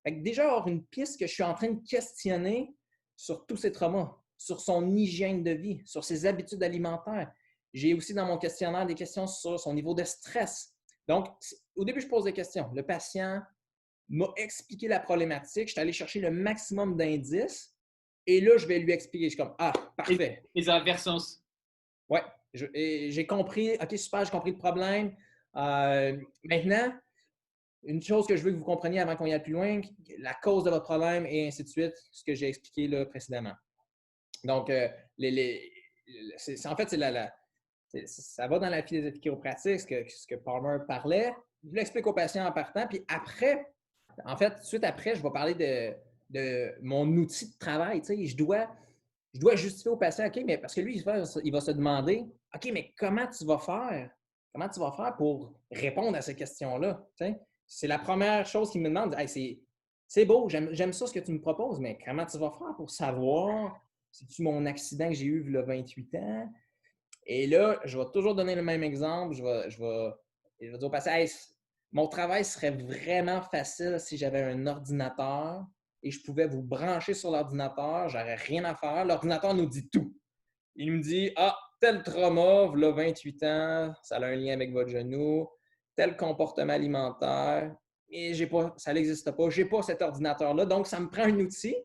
Fait que déjà, avoir une piste que je suis en train de questionner sur tous ces traumas, sur son hygiène de vie, sur ses habitudes alimentaires. J'ai aussi dans mon questionnaire des questions sur son niveau de stress. Donc, au début, je pose des questions. Le patient m'a expliqué la problématique. Je suis allé chercher le maximum d'indices. Et là, je vais lui expliquer. Je suis comme, parfait. Et ça va faire sens. Oui, j'ai compris. OK, super, j'ai compris le problème. Maintenant, une chose que je veux que vous compreniez avant qu'on y aille plus loin, la cause de votre problème et ainsi de suite, ce que j'ai expliqué là précédemment. Donc, en fait, ça va dans la philosophie chiropratique, ce que Palmer parlait. Je l'explique aux patients en partant, puis après, en fait, tout de suite après, je vais parler de mon outil de travail. Tu sais, je dois justifier au patient, OK, mais parce que lui, il va se demander, OK, mais comment tu vas faire? Comment tu vas faire pour répondre à ces questions-là? T'sais? C'est la première chose qu'il me demande. Hey, c'est beau, j'aime ça ce que tu me proposes, mais comment tu vas faire pour savoir? C'est-tu mon accident que j'ai eu il y a 28 ans? Et là, je vais toujours donner le même exemple. Je vais dire au patient, hey, mon travail serait vraiment facile si j'avais un ordinateur et je pouvais vous brancher sur l'ordinateur, j'aurais rien à faire. L'ordinateur nous dit tout. Il me dit, ah, tel trauma, là, 28 ans, ça a un lien avec votre genou, tel comportement alimentaire, et ça n'existe pas. Je n'ai pas cet ordinateur-là, donc ça me prend un outil,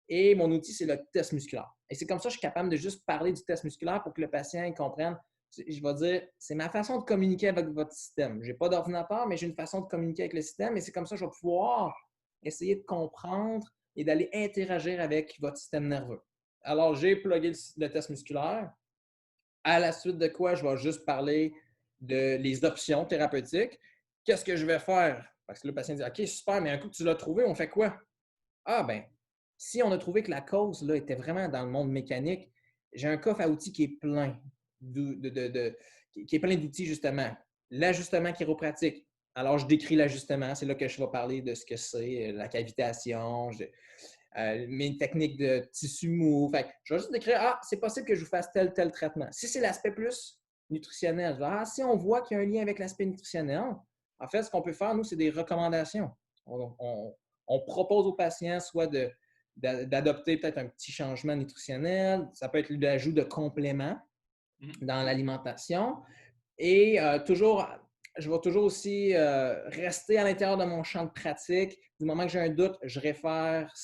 et mon outil, c'est le test musculaire. Et c'est comme ça que je suis capable de juste parler du test musculaire pour que le patient comprenne. Je vais dire, c'est ma façon de communiquer avec votre système. Je n'ai pas d'ordinateur, mais j'ai une façon de communiquer avec le système, et c'est comme ça que je vais pouvoir essayer de comprendre et d'aller interagir avec votre système nerveux. Alors, j'ai plugué le test musculaire. À la suite de quoi, je vais juste parler de les options thérapeutiques. Qu'est-ce que je vais faire? Parce que le patient dit, OK, super, mais un coup que tu l'as trouvé, on fait quoi? Ah, ben, si on a trouvé que la cause là, était vraiment dans le monde mécanique, j'ai un coffre à outils qui est plein qui est plein d'outils, justement. L'ajustement chiropratique. Alors, je décris l'ajustement. C'est là que je vais parler de ce que c'est, la cavitation, mes techniques de tissu mou. Fait, je vais juste décrire, ah, c'est possible que je vous fasse tel traitement. Si c'est l'aspect plus nutritionnel, si on voit qu'il y a un lien avec l'aspect nutritionnel, en fait, ce qu'on peut faire, nous, c'est des recommandations. On propose aux patients soit d'adopter peut-être un petit changement nutritionnel, ça peut être l'ajout de compléments dans l'alimentation. Et je vais toujours aussi rester à l'intérieur de mon champ de pratique. Du moment que j'ai un doute, je réfère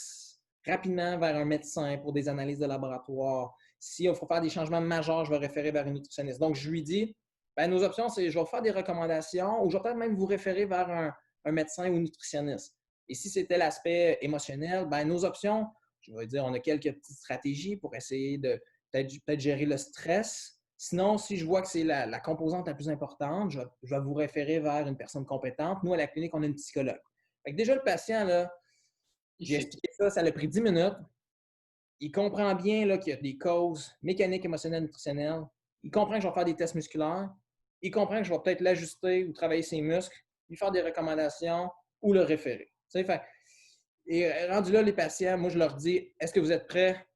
rapidement vers un médecin pour des analyses de laboratoire. S'il faut faire des changements majeurs, je vais référer vers une nutritionniste. Donc, je lui dis, ben, nos options, c'est je vais faire des recommandations ou je vais peut-être même vous référer vers un médecin ou nutritionniste. Et si c'était l'aspect émotionnel, ben, nos options, je vais dire, on a quelques petites stratégies pour essayer de peut-être gérer le stress. Sinon, si je vois que c'est la composante la plus importante, je vais vous référer vers une personne compétente. Nous, à la clinique, on a une psychologue. Fait que déjà, le patient, là, j'ai expliqué ça, ça a pris 10 minutes. Il comprend bien là, qu'il y a des causes mécaniques, émotionnelles, nutritionnelles. Il comprend que je vais faire des tests musculaires. Il comprend que je vais peut-être l'ajuster ou travailler ses muscles, lui faire des recommandations ou le référer. Et rendu là, les patients, moi, je leur dis, est-ce que vous êtes prêts?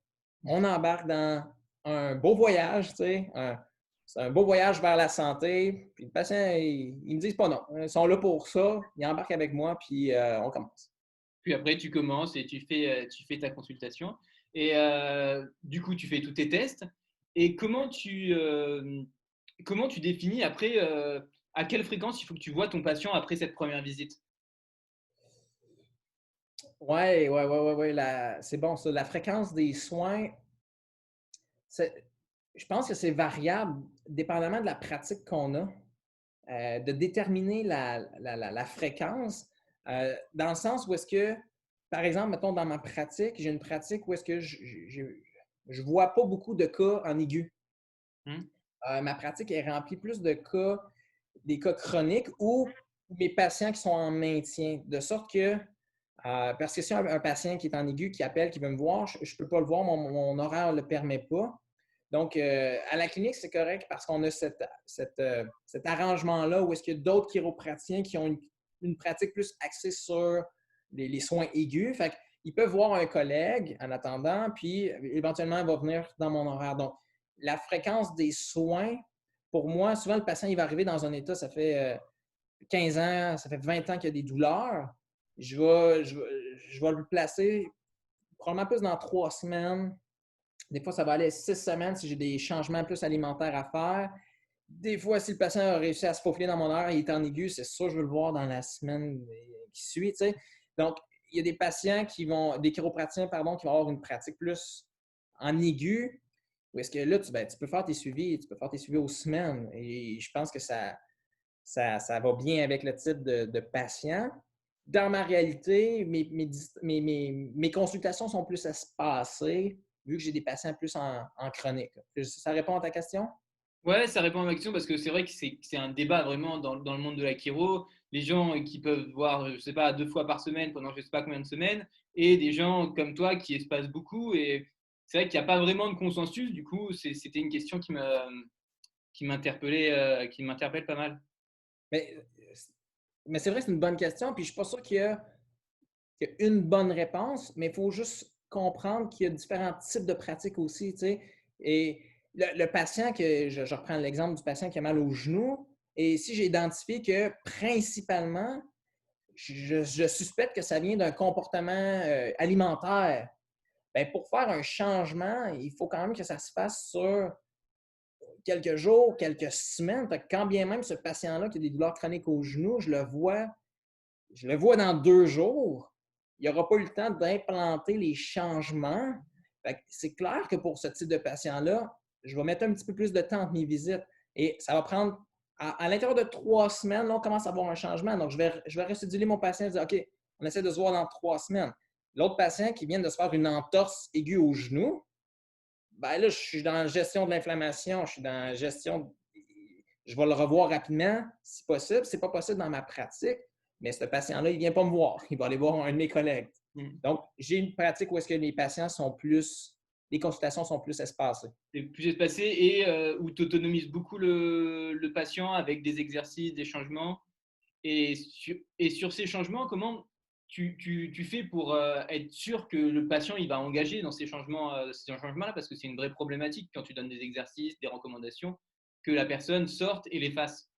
On embarque dans un beau voyage, c'est un beau voyage vers la santé. Puis le patient, ils me disent pas non. Ils sont là pour ça. Ils embarquent avec moi, puis on commence. Puis après, tu commences et tu fais ta consultation. Et du coup, tu fais tous tes tests. Et comment tu définis après à quelle fréquence il faut que tu vois ton patient après cette première visite? Oui. C'est bon, ça. La fréquence des soins, je pense que c'est variable, dépendamment de la pratique qu'on a, de déterminer la fréquence, dans le sens où est-ce que, par exemple, mettons, dans ma pratique, j'ai une pratique où est-ce que je ne vois pas beaucoup de cas en aigu. Ma pratique est remplie plus de cas, des cas chroniques ou mes patients qui sont en maintien, de sorte que, parce que si un patient qui est en aigu, qui appelle, qui veut me voir, je ne peux pas le voir, mon horaire ne le permet pas. Donc, à la clinique, c'est correct parce qu'on a cet arrangement-là où est-ce qu'il y a d'autres chiropraticiens qui ont une pratique plus axée sur les soins aigus. Fait qu'ils peuvent voir un collègue en attendant, puis éventuellement, il va venir dans mon horaire. Donc, la fréquence des soins, pour moi, souvent, le patient, il va arriver dans un état, ça fait 15 ans, ça fait 20 ans qu'il y a des douleurs. Je vais le placer probablement plus dans 3 semaines. Des fois, ça va aller 6 semaines si j'ai des changements plus alimentaires à faire. Des fois, si le patient a réussi à se faufiler dans mon heure et il est en aigu, c'est sûr que je veux le voir dans la semaine qui suit. T'sais. Donc, il y a des patients des chiropraticiens, pardon, qui vont avoir une pratique plus en aigu. Ou est-ce que là, tu peux faire tes suivis, aux semaines. Et je pense que ça va bien avec le type de patient. Dans ma réalité, mes consultations sont plus espacées, vu que j'ai des patients plus en chronique. Ça répond à ta question? Ouais, ça répond à ma question parce que c'est vrai que c'est un débat vraiment dans le monde de la chiro. Les gens qui peuvent voir, je sais pas, 2 fois par semaine pendant je sais pas combien de semaines, et des gens comme toi qui espacent beaucoup. Et c'est vrai qu'il n'y a pas vraiment de consensus. Du coup, c'était une question qui m'interpelle pas mal. Mais, mais c'est vrai que c'est une bonne question, puis je ne suis pas sûr qu'il y a une bonne réponse, mais il faut juste comprendre qu'il y a différents types de pratiques aussi, tu sais. Et le patient, je reprends l'exemple du patient qui a mal au genou, et si j'ai identifié que principalement, je suspecte que ça vient d'un comportement alimentaire, bien, pour faire un changement, il faut quand même que ça se fasse sur quelques jours, quelques semaines. Quand bien même ce patient-là qui a des douleurs chroniques au genou, je le vois dans 2 jours, il n'aura pas eu le temps d'implanter les changements. C'est clair que pour ce type de patient-là, je vais mettre un petit peu plus de temps entre mes visites. Et ça va prendre, à l'intérieur de 3 semaines, là, on commence à avoir un changement. Donc, je vais recéduler mon patient et dire, OK, on essaie de se voir dans 3 semaines. L'autre patient qui vient de se faire une entorse aiguë au genou, ben là, je suis dans la gestion de l'inflammation, je suis dans la gestion, je vais le revoir rapidement si possible. Ce n'est pas possible dans ma pratique, mais ce patient-là, il ne vient pas me voir. Il va aller voir un de mes collègues. Donc, j'ai une pratique où est-ce que les patients sont plus, les consultations sont plus espacées. C'est plus espacé et où tu autonomises beaucoup le patient avec des exercices, des changements. Et sur ces changements, comment tu fais pour être sûr que le patient il va engager dans ces changements-là, parce que c'est une vraie problématique quand tu donnes des exercices, des recommandations, que la personne sorte et les fasse.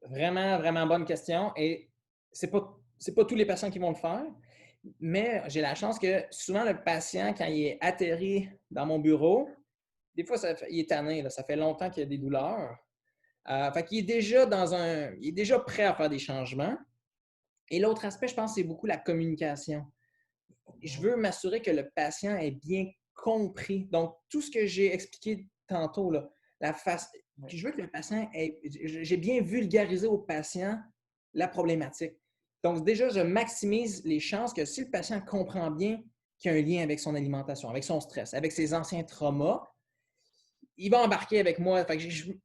Vraiment, vraiment bonne question. Et ce n'est pas tous les patients qui vont le faire, mais j'ai la chance que souvent le patient, quand il est atterri dans mon bureau, des fois, il est tanné, là, ça fait longtemps qu'il y a des douleurs. Fait qu'il est il est déjà prêt à faire des changements. Et l'autre aspect, je pense, c'est beaucoup la communication. Je veux m'assurer que le patient est bien compris. Donc, tout ce que j'ai expliqué tantôt, là, puis je veux que le patient j'ai bien vulgarisé au patient la problématique. Donc, déjà, je maximise les chances que si le patient comprend bien qu'il y a un lien avec son alimentation, avec son stress, avec ses anciens traumas, il va embarquer avec moi. Fait que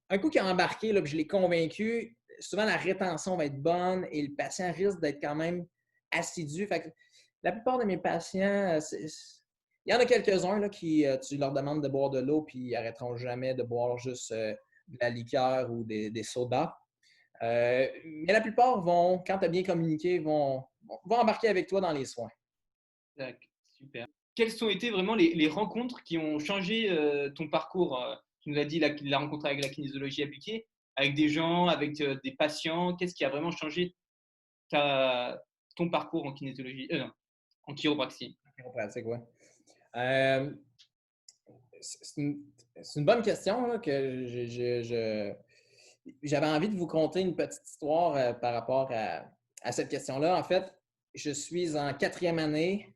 un coup qu'il a embarqué, là, puis je l'ai convaincu, souvent la rétention va être bonne et le patient risque d'être quand même assidu. Fait que la plupart de mes patients, il y en a quelques-uns là, qui, tu leur demandes de boire de l'eau puis ils n'arrêteront jamais de boire juste de la liqueur ou des sodas. Mais la plupart vont, quand tu as bien communiqué, vont embarquer avec toi dans les soins. D'accord, super. Quelles ont été vraiment les rencontres qui ont changé ton parcours? Tu nous as dit la rencontre avec la kinésiologie appliquée, avec des gens, avec des patients. Qu'est-ce qui a vraiment changé ton parcours en kinésiologie, non, en chiropraxie? Chiropratique, ouais. C'est une bonne question là, que j'avais envie de vous conter une petite histoire par rapport à cette question-là. En fait, je suis en 4e année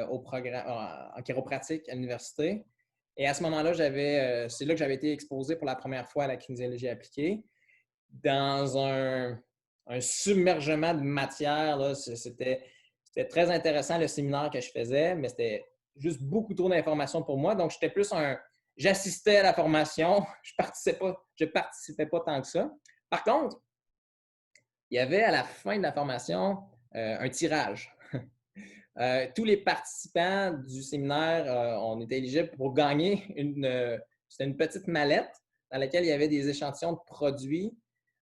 au programme en chiropratique à l'université. Et à ce moment-là, c'est là que j'avais été exposé pour la première fois à la kinésiologie appliquée dans un submergement de matière. C'était très intéressant le séminaire que je faisais, mais c'était juste beaucoup trop d'informations pour moi. Donc, j'assistais à la formation, je participais pas tant que ça. Par contre, il y avait à la fin de la formation un tirage. Tous les participants du séminaire, on était éligibles pour gagner c'était une petite mallette dans laquelle il y avait des échantillons de produits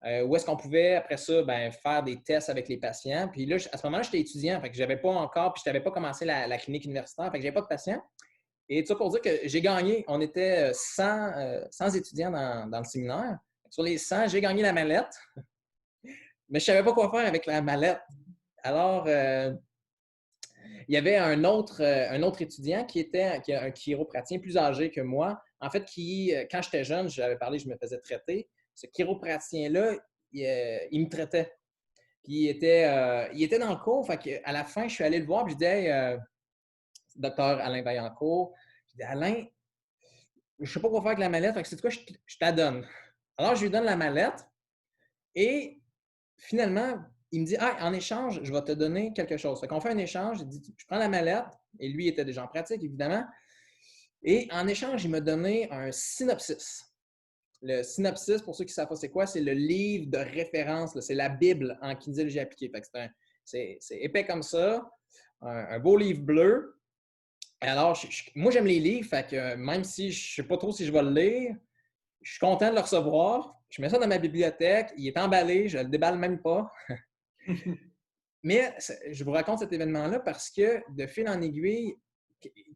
où est-ce qu'on pouvait, après ça, faire des tests avec les patients. Puis là, à ce moment-là, j'étais étudiant, fait que j'avais pas encore, puis je n'avais pas commencé la clinique universitaire, fait que j'avais pas de patients. Et tout ça pour dire que j'ai gagné. On était 100 étudiants dans le séminaire. Sur les 100, j'ai gagné la mallette, mais je ne savais pas quoi faire avec la mallette. Alors, il y avait un autre étudiant qui est un chiropratien plus âgé que moi. En fait, quand j'étais jeune, j'avais parlé, je me faisais traiter. Ce chiropratien-là, il me traitait. Puis il était dans le cours. Fait à la fin, je suis allé le voir et je dis hey, docteur Alain Vaillancourt, je dis Alain, je ne sais pas quoi faire avec la mallette, fait que c'est quoi, je te la donne. Alors, je lui donne la mallette et finalement, il me dit ah, en échange, je vais te donner quelque chose. Fait qu'on fait un échange, je prends la mallette et lui était déjà en pratique, évidemment. Et en échange, il m'a donné un synopsis. Le synopsis, pour ceux qui ne savent pas c'est quoi, c'est le livre de référence, c'est la Bible en kinésiologie appliquée. Fait que c'est épais comme ça, un beau livre bleu. Alors, moi, j'aime les livres, fait que même si je ne sais pas trop si je vais le lire, je suis content de le recevoir. Je mets ça dans ma bibliothèque, il est emballé, je ne le déballe même pas. Mais je vous raconte cet événement-là parce que de fil en aiguille,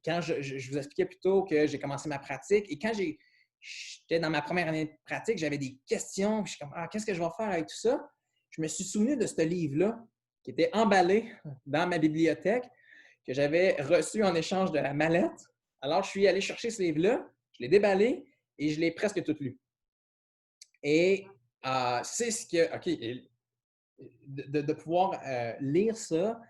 quand je vous expliquais plus tôt que j'ai commencé ma pratique et quand j'étais dans ma première année de pratique, j'avais des questions. Puis je suis comme, qu'est-ce que je vais faire avec tout ça? Je me suis souvenu de ce livre-là qui était emballé dans ma bibliothèque, que j'avais reçu en échange de la mallette. Alors, je suis allé chercher ce livre-là, je l'ai déballé et je l'ai presque tout lu. Et c'est ce que, OK, de pouvoir lire ça,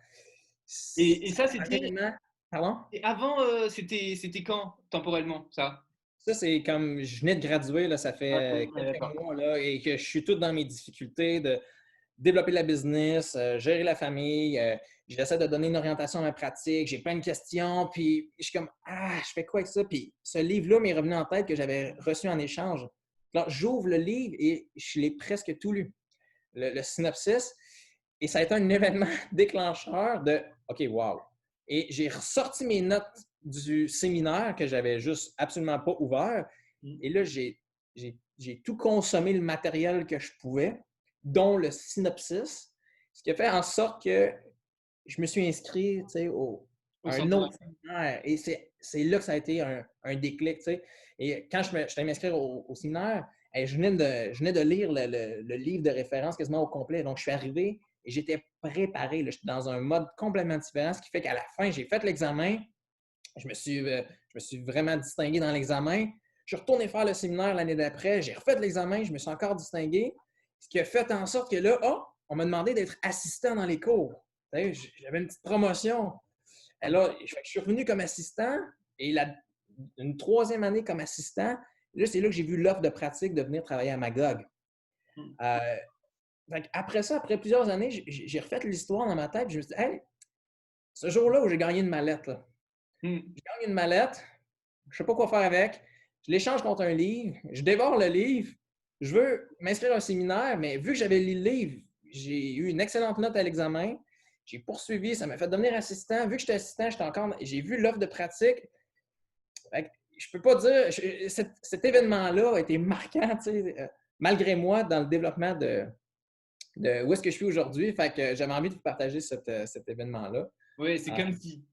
Et c'est ça, un c'était. événement. Pardon? Et avant, c'était quand, temporellement, ça? Ça, c'est comme je venais de graduer, là, ça Ah, fait ouais, quelques d'accord. mois là, et que je suis tout dans mes difficultés de développer la business, gérer la famille. J'essaie de donner une orientation à ma pratique. J'ai plein de questions. Puis je suis comme, je fais quoi avec ça? Puis ce livre-là m'est revenu en tête que j'avais reçu en échange. Alors, j'ouvre le livre et je l'ai presque tout lu, le synopsis. Et ça a été un événement déclencheur de OK, wow. Et j'ai ressorti mes notes du séminaire que j'avais juste absolument pas ouvert. Mm. Et là, j'ai tout consommé le matériel que je pouvais, dont le synopsis, ce qui a fait en sorte que je me suis inscrit Au à un centre. autre séminaire. Et c'est là que ça a été un déclic. T'sais. Et quand je suis allé m'inscrire au séminaire, je venais de lire le livre de référence quasiment au complet. Donc, je suis arrivé et j'étais préparé. Là, j'étais dans un mode complètement différent, ce qui fait qu'à la fin, j'ai fait l'examen. Je me suis vraiment distingué dans l'examen. Je suis retourné faire le séminaire l'année d'après. J'ai refait l'examen. Je me suis encore distingué. Ce qui a fait en sorte que là, on m'a demandé d'être assistant dans les cours. J'avais une petite promotion. Et là, je suis revenu comme assistant et une troisième année comme assistant. Là, c'est là que j'ai vu l'offre de pratique de venir travailler à Magog. Mm. Euh, après ça, après plusieurs années, j'ai refait l'histoire dans ma tête. Je me suis dit, hey, ce jour-là où j'ai gagné une mallette, là, Mm. je gagne une mallette, je ne sais pas quoi faire avec, je l'échange contre un livre, je dévore le livre, je veux m'inscrire à un séminaire, mais vu que j'avais lu le livre, j'ai eu une excellente note à l'examen, j'ai poursuivi, ça m'a fait devenir assistant. Vu que j'étais assistant, j'ai vu l'offre de pratique. Je peux pas dire, cet événement-là a été marquant, malgré moi, dans le développement de où est-ce que je suis aujourd'hui. Fait que j'avais envie de vous partager cet événement-là. Ouais, c'est Euh, comme si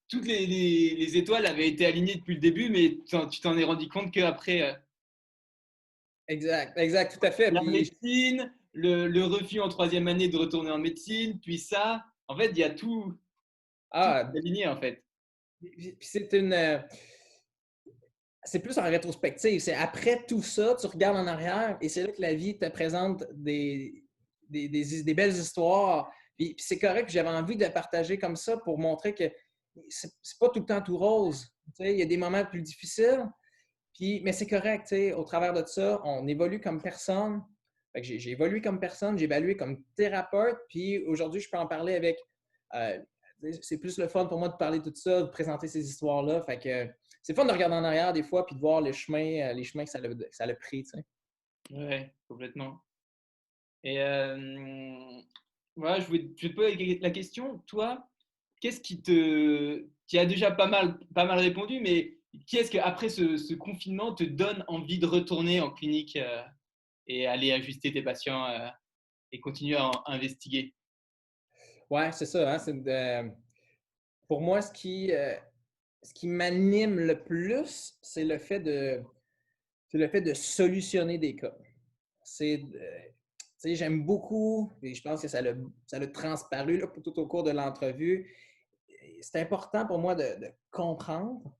toutes les étoiles avaient été alignées depuis le début, mais tu t'en es rendu compte qu'après exact, exact, tout à fait. la Puis, médecine, le refus en troisième année de retourner en médecine, puis ça, en fait, il y a tout qui ah, est aligné, en fait. puis c'est plus en rétrospective. C'est après tout ça, tu regardes en arrière et c'est là que la vie te présente des belles histoires. Puis c'est correct, j'avais envie de partager comme ça pour montrer que c'est pas tout le temps tout rose. Tu sais, il y a des moments plus difficiles, mais c'est correct. Tu sais, au travers de ça, on évolue comme personne. Fait que j'ai évolué comme personne, j'ai évalué comme thérapeute, puis aujourd'hui, je peux en parler avec. euh, c'est plus le fun pour moi de parler de tout ça, de présenter ces histoires-là. Fait que c'est fun de regarder en arrière des fois puis de voir les chemins que ça a pris. Tu sais. Ouais, complètement. Et voilà, je vais te poser la question. Toi, qu'est-ce qui te. Tu as déjà pas mal répondu, mais qu'est-ce qu'après ce confinement te donne envie de retourner en clinique et aller ajuster tes patients et continuer à investiguer? Ouais, c'est ça. Hein, pour moi, ce qui m'anime le plus, c'est le fait de solutionner des cas. J'aime beaucoup, et je pense que ça l'a transparu là, tout au cours de l'entrevue. C'est important pour moi de comprendre,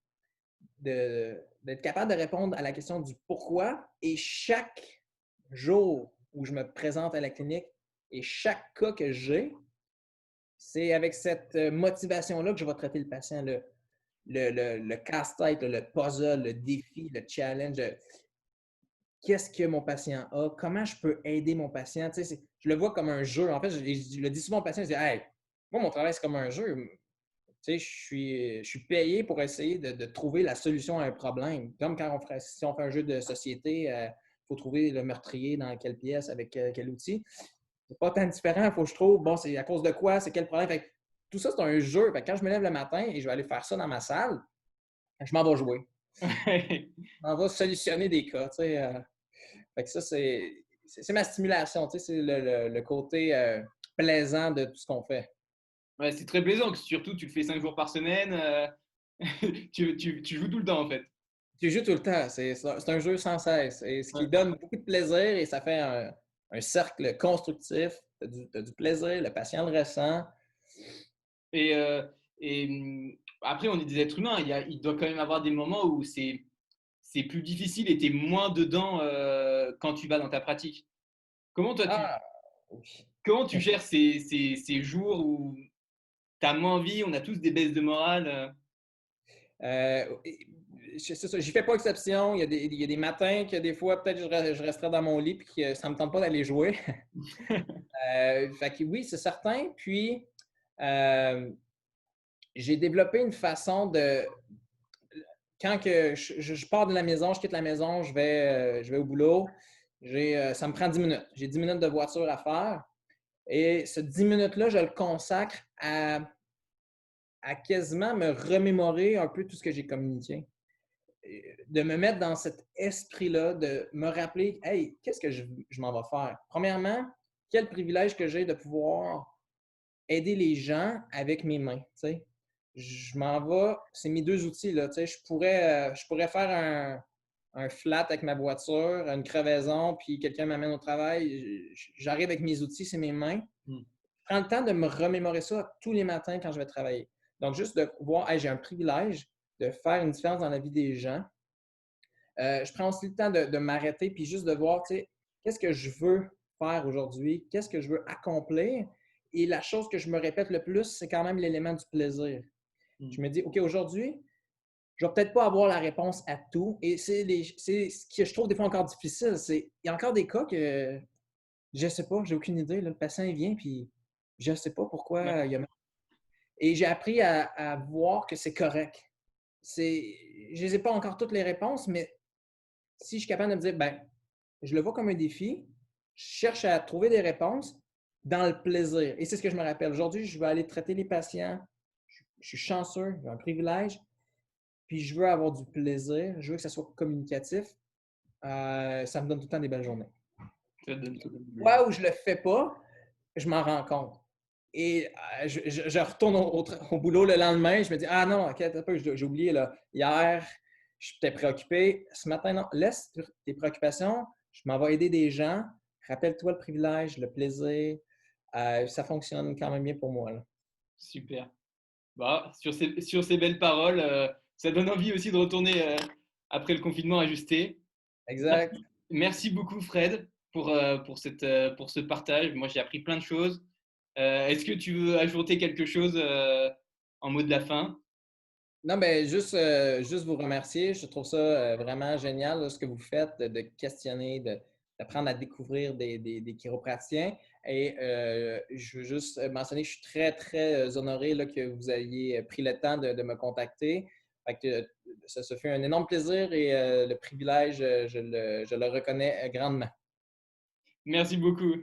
d'être capable de répondre à la question du pourquoi. Et chaque jour où je me présente à la clinique et chaque cas que j'ai, c'est avec cette motivation-là que je vais traiter le patient, le casse-tête, le puzzle, le défi, le challenge. Qu'est-ce que mon patient a? Comment je peux aider mon patient? Je le vois comme un jeu. En fait, je le dis souvent aux patients, je dis, hey, moi, mon travail, c'est comme un jeu. Je suis payé pour essayer de trouver la solution à un problème. Comme si on fait un jeu de société, il faut trouver le meurtrier dans quelle pièce, avec quel outil. C'est pas tant différent. Il faut que je trouve, bon, c'est à cause de quoi, c'est quel problème. tout ça, c'est un jeu. Fait que quand je me lève le matin et je vais aller faire ça dans ma salle, je m'en vais jouer. Je m'en vais solutionner des cas. Fait que ça, c'est ma stimulation. C'est le côté plaisant de tout ce qu'on fait. Ouais, c'est très plaisant, que surtout tu le fais 5 jours par semaine, tu joues tout le temps en fait. Tu joues tout le temps. C'est un jeu sans cesse. Et ce qui Ouais. donne beaucoup de plaisir et ça fait un cercle constructif. Tu as du plaisir, le patient le ressent. Et, après, on est des êtres humains, il doit quand même avoir des moments où c'est plus difficile et tu es moins dedans quand tu vas dans ta pratique. Comment toi, Ah, oui. comment tu gères ces jours où tu as moins envie, on a tous des baisses de morale C'est ça, j'y fais pas exception. Il y a des matins que des fois, peut-être je resterai dans mon lit et que ça me tente pas d'aller jouer. Fait que oui, c'est certain. Puis, euh, j'ai développé une façon de. Quand que je pars de la maison, je quitte la maison, je vais au boulot, ça me prend 10 minutes. J'ai 10 minutes de voiture à faire. Et ce 10 minutes-là, je le consacre à quasiment me remémorer un peu tout ce que j'ai communiqué. De me mettre dans cet esprit-là, de me rappeler, hey, qu'est-ce que je m'en vais faire? Premièrement, quel privilège que j'ai de pouvoir aider les gens avec mes mains. T'sais. Je m'en vais, c'est mes deux outils. Là, je pourrais faire un flat avec ma voiture, une crevaison, puis quelqu'un m'amène au travail. J'arrive avec mes outils, c'est mes mains. Hmm. Je prends le temps de me remémorer ça tous les matins quand je vais travailler. Donc, juste de voir, hey, j'ai un privilège de faire une différence dans la vie des gens. Je prends aussi le temps de m'arrêter puis juste de voir, qu'est-ce que je veux faire aujourd'hui, qu'est-ce que je veux accomplir. Et la chose que je me répète le plus, c'est quand même l'élément du plaisir. Je me dis, OK, aujourd'hui, je ne vais peut-être pas avoir la réponse à tout. Et c'est ce que je trouve des fois encore difficile. Il y a encore des cas que je ne sais pas, j'ai aucune idée. Là, le patient il vient, puis je ne sais pas Ouais. pourquoi il y a. Et j'ai appris à voir que c'est correct. Je ne les ai pas encore toutes les réponses, mais si je suis capable de me dire, ben, je le vois comme un défi, je cherche à trouver des réponses dans le plaisir. Et c'est ce que je me rappelle. Aujourd'hui, je vais aller traiter les patients. Je suis chanceux, j'ai un privilège, puis je veux avoir du plaisir, je veux que ça soit communicatif. Ça me donne tout le temps des belles journées. Ça te donne tout le monde. Là où je ne le fais pas, je m'en rends compte. Et je retourne au boulot le lendemain, je me dis, ah non, ok, j'ai oublié, là, hier, j'étais préoccupé. Ce matin, non, laisse tes préoccupations, je m'en vais aider des gens. Rappelle-toi le privilège, le plaisir. Ça fonctionne quand même bien pour moi. Là. Super. Bah, sur ces belles paroles, ça donne envie aussi de retourner après le confinement ajusté. Exact. Merci beaucoup, Fred, pour ce partage. Moi, j'ai appris plein de choses. Est-ce que tu veux ajouter quelque chose en mot de la fin? Non, ben juste vous remercier. Je trouve ça vraiment génial là, ce que vous faites, de questionner, d'apprendre à découvrir des chiropraticiens. Et je veux juste mentionner que je suis très, très honoré là, que vous ayez pris le temps de me contacter. Fait que, ça fait un énorme plaisir et le privilège, je le reconnais grandement. Merci beaucoup.